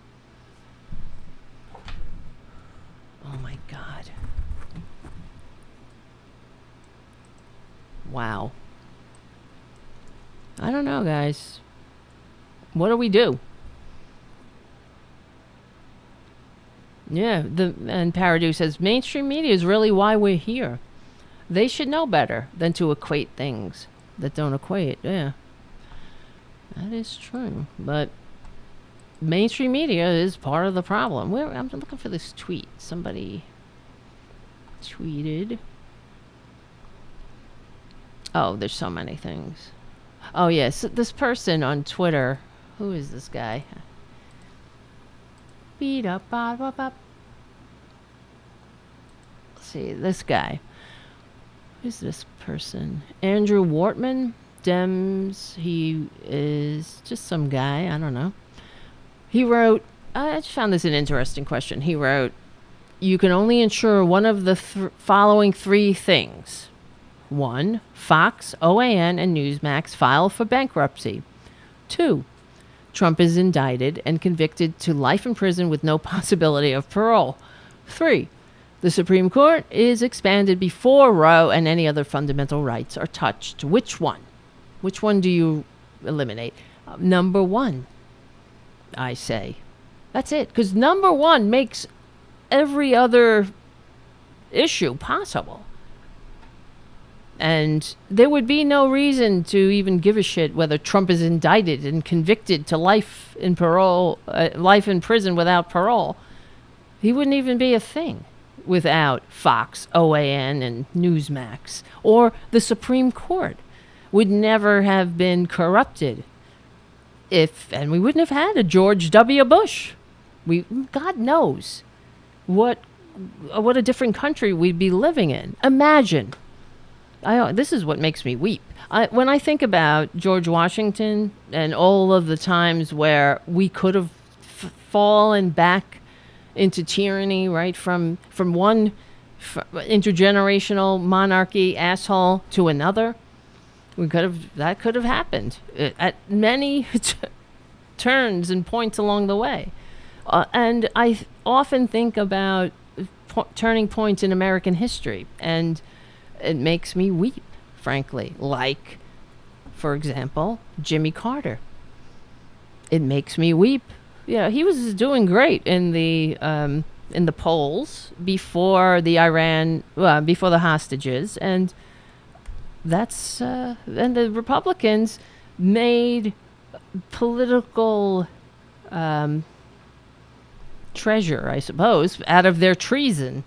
Oh, my God. Wow. I don't know, guys. What do we do? Yeah, and Paradu says, mainstream media is really why we're here. They should know better than to equate things that don't equate. Yeah, that is true. But mainstream media is part of the problem. I'm looking for this tweet. Somebody tweeted. Oh, there's so many things. Oh, yes, this person on Twitter. Who is this guy? Beat up, up. Let's see, this guy. Who's this person? Andrew Wortman, Dems. He is just some guy. I don't know. He wrote, I just found this an interesting question. He wrote, you can only ensure one of the following three things. 1, Fox, OAN, and Newsmax file for bankruptcy. 2, Trump is indicted and convicted to life in prison with no possibility of parole. 3, the Supreme Court is expanded before Roe and any other fundamental rights are touched. Which one? Which one do you eliminate? Number 1, I say. That's it. Because number 1 makes every other issue possible. And there would be no reason to even give a shit whether Trump is indicted and convicted to life in prison without parole. He wouldn't even be a thing without Fox, OAN, and Newsmax. Or the Supreme Court would never have been corrupted and we wouldn't have had a George W. Bush. God knows what a different country we'd be living in. Imagine. This is what makes me weep. When I think about George Washington and all of the times where we could have fallen back into tyranny, right, from one intergenerational monarchy asshole to another, that could have happened at many turns and points along the way. And I often think about turning points in American history, and it makes me weep, frankly. Like, for example, Jimmy Carter. It makes me weep. Yeah, he was doing great in the polls before before the hostages, and that's and the Republicans made political treasure, I suppose, out of their treason.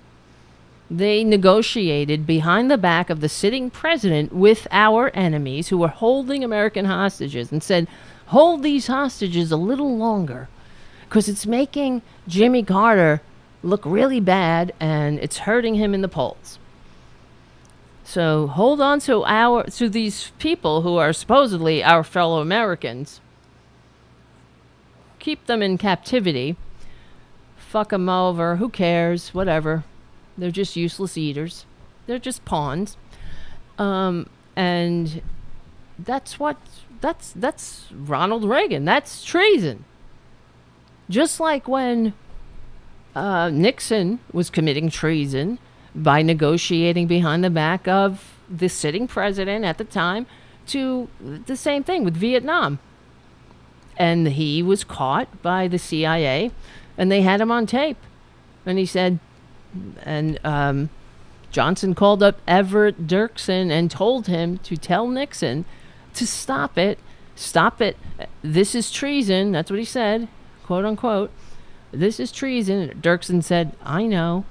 They negotiated behind the back of the sitting president with our enemies who were holding American hostages and said, hold these hostages a little longer because it's making Jimmy Carter look really bad and it's hurting him in the polls. So hold on to these people who are supposedly our fellow Americans. Keep them in captivity. Fuck them over. Who cares? Whatever. They're just useless eaters. They're just pawns. And that's Ronald Reagan. That's treason. Just like when Nixon was committing treason by negotiating behind the back of the sitting president at the time to the same thing with Vietnam. And he was caught by the CIA and they had him on tape. And he said, and Johnson called up Everett Dirksen and told him to tell Nixon to stop it. This is treason. That's what he said, quote unquote. This is treason. Dirksen said, I know.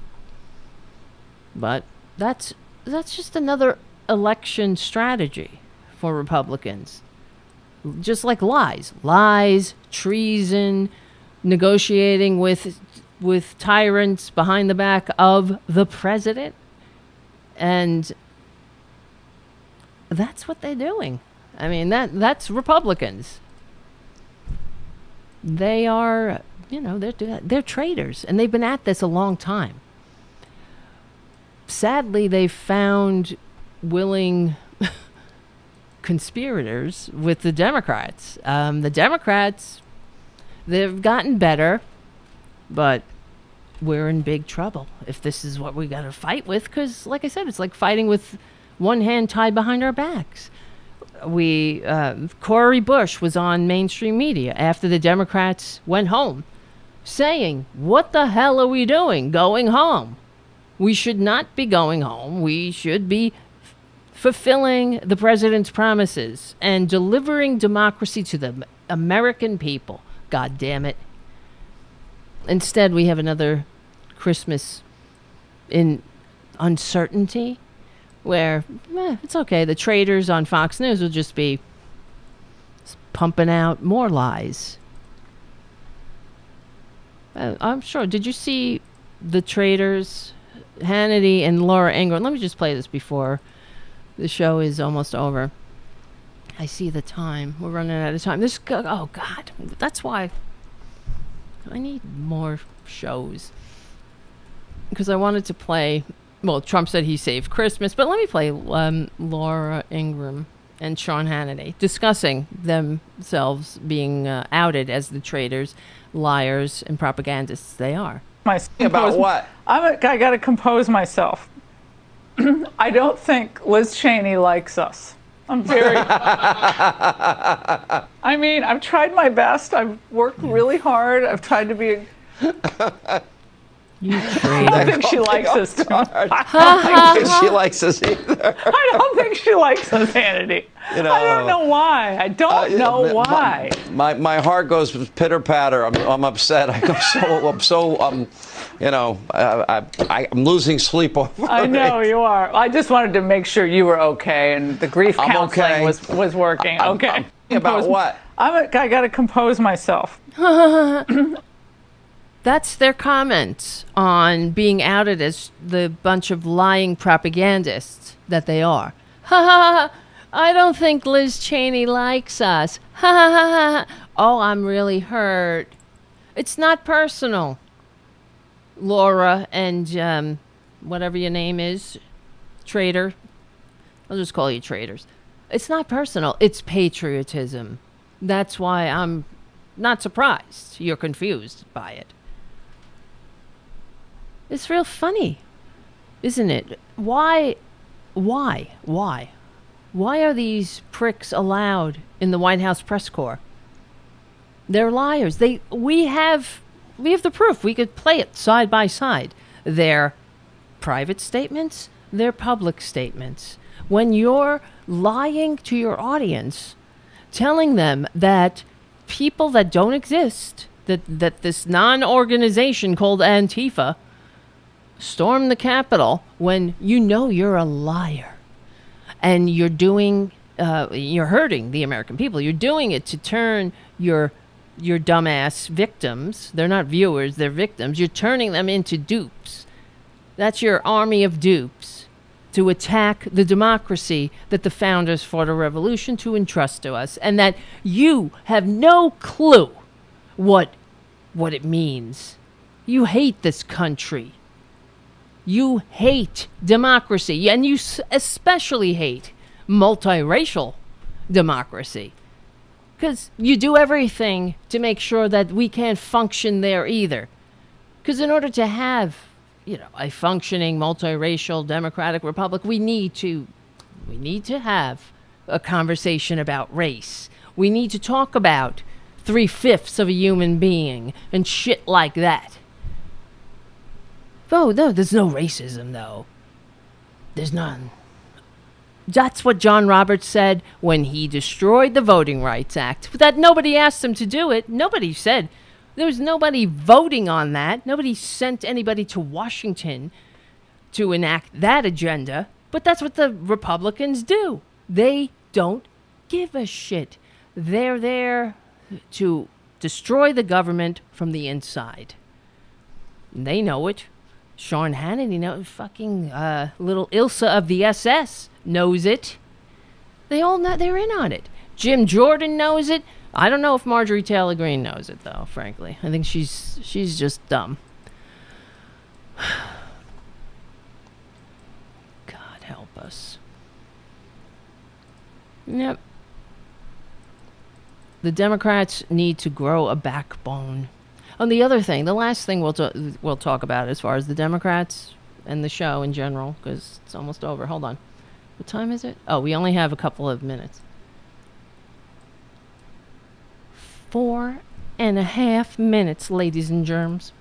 But that's just another election strategy for Republicans. Just like lies, treason, negotiating with tyrants behind the back of the president. And that's what they're doing. I mean, that's Republicans. They are, they're traitors, and they've been at this a long time. Sadly, they've found willing conspirators with the Democrats. The Democrats, they've gotten better, but we're in big trouble if this is what we got to fight with, because, like I said, it's like fighting with one hand tied behind our backs. Cory Bush was on mainstream media after the Democrats went home saying, what the hell are we doing going home? We should not be going home. We should be fulfilling the president's promises and delivering democracy to the American people. God damn it. Instead, we have another Christmas in uncertainty where it's okay. The traitors on Fox News will just be pumping out more lies. I'm sure. Did you see the traitors, Hannity and Laura Ingraham? Let me just play this before the show is almost over. I see the time. We're running out of time. Oh, God. That's why I need more shows. Because I wanted to play... Well, Trump said he saved Christmas, but let me play Laura Ingraham and Sean Hannity discussing themselves being outed as the traitors, liars, and propagandists they are. About what? I got to compose myself. I don't think Liz Cheney likes us. I'm very... I mean, I've tried my best. I've worked really hard. I've tried to be... You I don't think she likes us. I don't think she likes us either. I don't think she likes us, Hannity. I don't know why. I don't know why. My heart goes pitter patter. I'm upset. I go I'm losing sleep over it. I know you are. I just wanted to make sure you were okay and the grief counseling was working. Okay. About what? I got to compose myself. That's their comment on being outed as the bunch of lying propagandists that they are. Ha ha ha! I don't think Liz Cheney likes us. Ha ha ha ha! Oh, I'm really hurt. It's not personal. Laura and whatever your name is, traitor. I'll just call you traitors. It's not personal. It's patriotism. That's why I'm not surprised you're confused by it. It's real funny, isn't it? Why are these pricks allowed in the White House press corps? They're liars. We have the proof. We could play it side by side. Their private statements, their public statements. When you're lying to your audience, telling them that people that don't exist, that this non-organization called Antifa storm the Capitol, when you know you're a liar and you're hurting the American people. You're doing it to turn your dumbass victims. They're not viewers, they're victims. You're turning them into dupes. That's your army of dupes to attack the democracy that the founders fought a revolution to entrust to us, and that you have no clue what it means. You hate this country. You hate democracy, and you especially hate multiracial democracy, because you do everything to make sure that we can't function there either. Because in order to have, a functioning multiracial democratic republic, we need to have a conversation about race. We need to talk about 3/5 of a human being and shit like that. Oh, no, there's no racism, though. There's none. That's what John Roberts said when he destroyed the Voting Rights Act. That nobody asked him to do it. Nobody said, There was nobody voting on that. Nobody sent anybody to Washington to enact that agenda. But that's what the Republicans do. They don't give a shit. They're there to destroy the government from the inside. They know it. Sean Hannity knows. Fucking little Ilsa of the SS knows it. They all know. They're in on it. Jim Jordan knows it. I don't know if Marjorie Taylor Greene knows it, though, frankly. I think she's just dumb. God help us. Yep. The Democrats need to grow a backbone. And the other thing, the last thing we'll talk about as far as the Democrats and the show in general, because it's almost over. Hold on. What time is it? Oh, we only have a couple of minutes. 4.5 minutes, ladies and germs.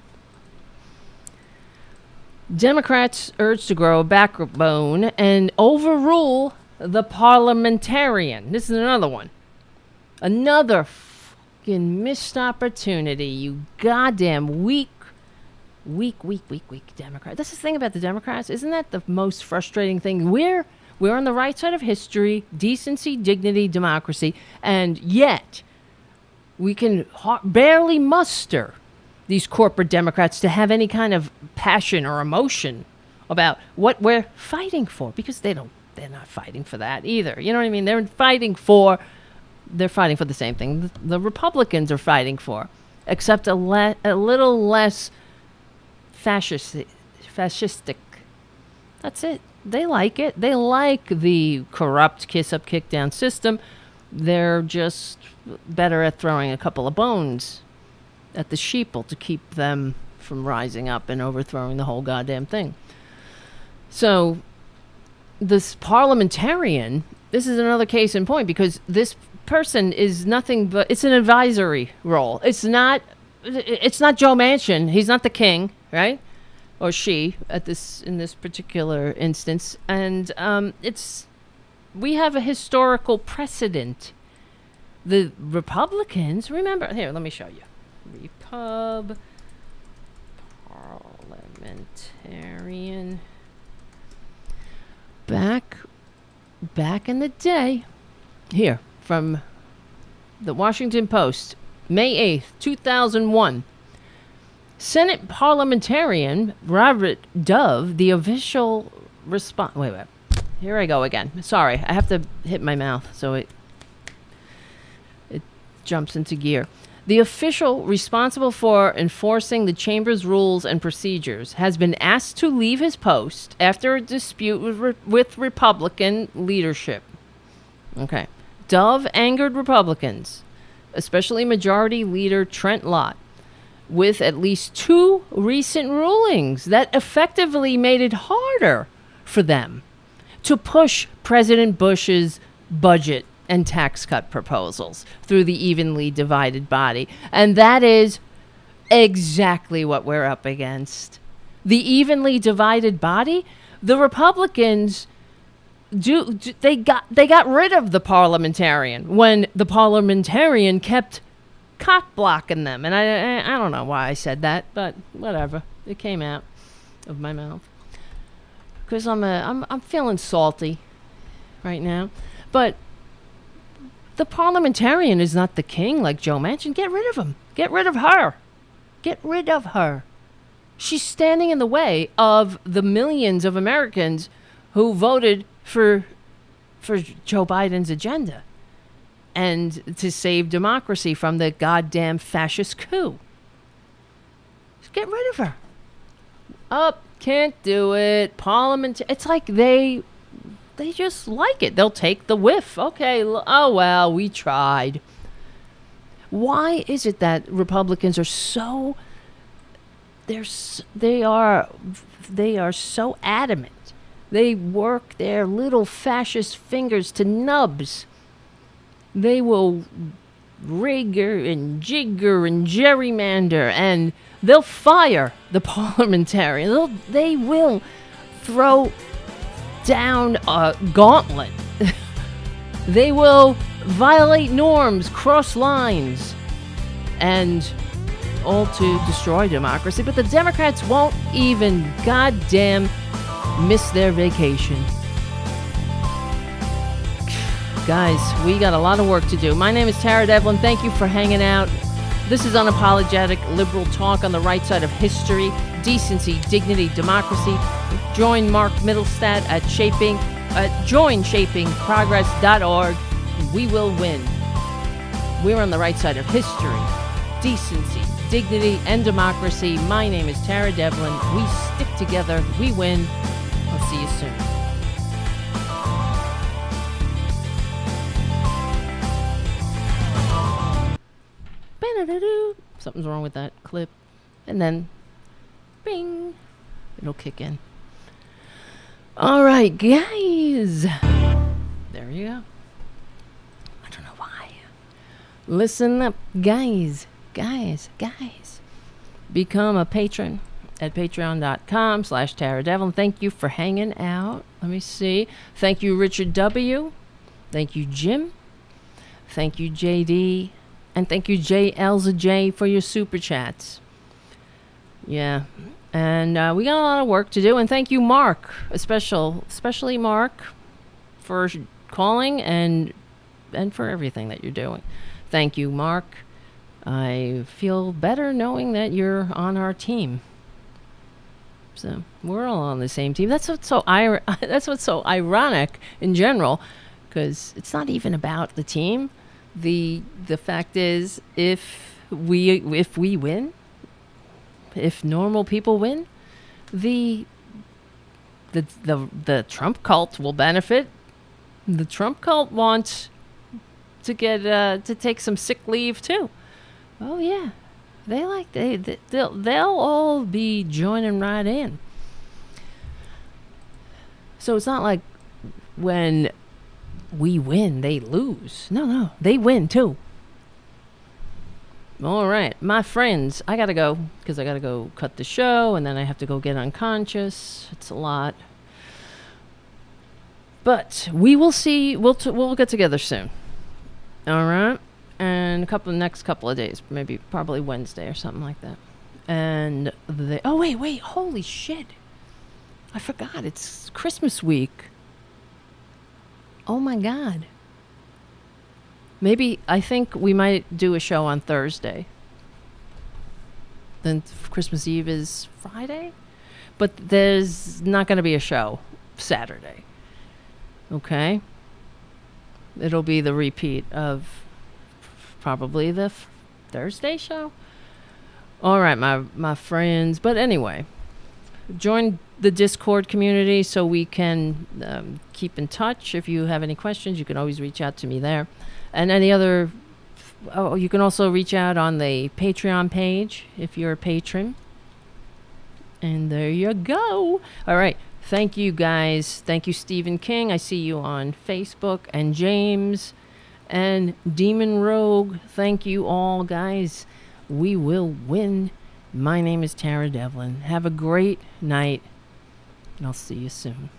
Democrats urge to grow a backbone and overrule the parliamentarian. This is another one. Another fucking missed opportunity, you goddamn weak Democrat. That's the thing about the Democrats. Isn't that the most frustrating thing? We're on the right side of history, decency, dignity, democracy, and yet we can barely muster these corporate Democrats to have any kind of passion or emotion about what we're fighting for, because they're not fighting for that either. You know what I mean? They're fighting for the same thing the Republicans are fighting for, except a little less fascistic. That's it. They like it. They like the corrupt kiss-up, kick-down system. They're just better at throwing a couple of bones at the sheeple to keep them from rising up and overthrowing the whole goddamn thing. So this parliamentarian, this is another case in point, because this person is nothing but, it's an advisory role. It's not Joe Manchin. He's not the king, right? Or she in this particular instance. And we have a historical precedent. The Republicans, remember, here, let me show you. Parliamentarian. Back in the day, here, from the Washington Post, May 8th, 2001. Senate parliamentarian Robert Dove, the official response. Wait. Here I go again. Sorry, I have to hit my mouth so it jumps into gear. The official responsible for enforcing the chamber's rules and procedures has been asked to leave his post after a dispute with Republican leadership. Okay. Dove angered Republicans, especially Majority Leader Trent Lott, with at least 2 recent rulings that effectively made it harder for them to push President Bush's budget and tax cut proposals through the evenly divided body. And that is exactly what we're up against. The evenly divided body, the Republicans they got rid of the parliamentarian when the parliamentarian kept cock blocking them. And I don't know why I said that, but whatever. It came out of my mouth. Because I'm feeling salty right now. But the parliamentarian is not the king like Joe Manchin. Get rid of him. Get rid of her. Get rid of her. She's standing in the way of the millions of Americans who voted for Joe Biden's agenda and to save democracy from the goddamn fascist coup. Just get rid of her. Can't do it. Parliament. It's like they just like it. They'll take the whiff. Okay, oh well, we tried. Why is it that Republicans are so they are so adamant? They work their little fascist fingers to nubs. They will rigor and jigger and gerrymander, and they'll fire the parliamentarian. They will throw down a gauntlet. They will violate norms, cross lines, and all to destroy democracy, but the Democrats won't even goddamn miss their vacation. Guys, we got a lot of work to do. My name is Tara Devlin. Thank you for hanging out. This is unapologetic liberal talk on the right side of history, decency, dignity, democracy. Join Mark Middlestadt at joinshapingprogress.org. We will win. We're on the right side of history, decency, dignity, and democracy. My name is Tara Devlin. We stick together. We win. I'll see you soon. Something's wrong with that clip. And then, bing, it'll kick in. All right, guys. There you go. I don't know why. Listen up, guys. Become a patron at patreon.com/Tara Devlin. Thank you for hanging out. Let me see. Thank you, Richard W. Thank you, Jim. Thank you, JD. And thank you, J. Elza J, for your super chats. Yeah. And we got a lot of work to do. And thank you, Mark, especially Mark, for calling and for everything that you're doing. Thank you, Mark. I feel better knowing that you're on our team. So we're all on the same team. That's what's so ironic in general, because it's not even about the team. The fact is, if we win, if normal people win, the Trump cult will benefit. The Trump cult wants to get to take some sick leave too. Oh yeah, they'll all be joining right in. So it's not like when we win, they lose. No, they win too. All right, my friends, I gotta go because I gotta go cut the show, and then I have to go get unconscious. It's a lot, but we will see. We'll get together soon. All right, and next couple of days, probably Wednesday or something like that. And wait, holy shit! I forgot, it's Christmas week. Oh my God. I think we might do a show on Thursday. Then Christmas Eve is Friday? But there's not going to be a show Saturday. Okay? It'll be the repeat of probably the Thursday show. All right, my friends. But anyway, join the Discord community so we can keep in touch. If you have any questions, you can always reach out to me there. And any other, you can also reach out on the Patreon page if you're a patron. And there you go. All right. Thank you, guys. Thank you, Stephen King. I see you on Facebook. And James and Demon Rogue. Thank you all, guys. We will win. My name is Tara Devlin. Have a great night. And I'll see you soon.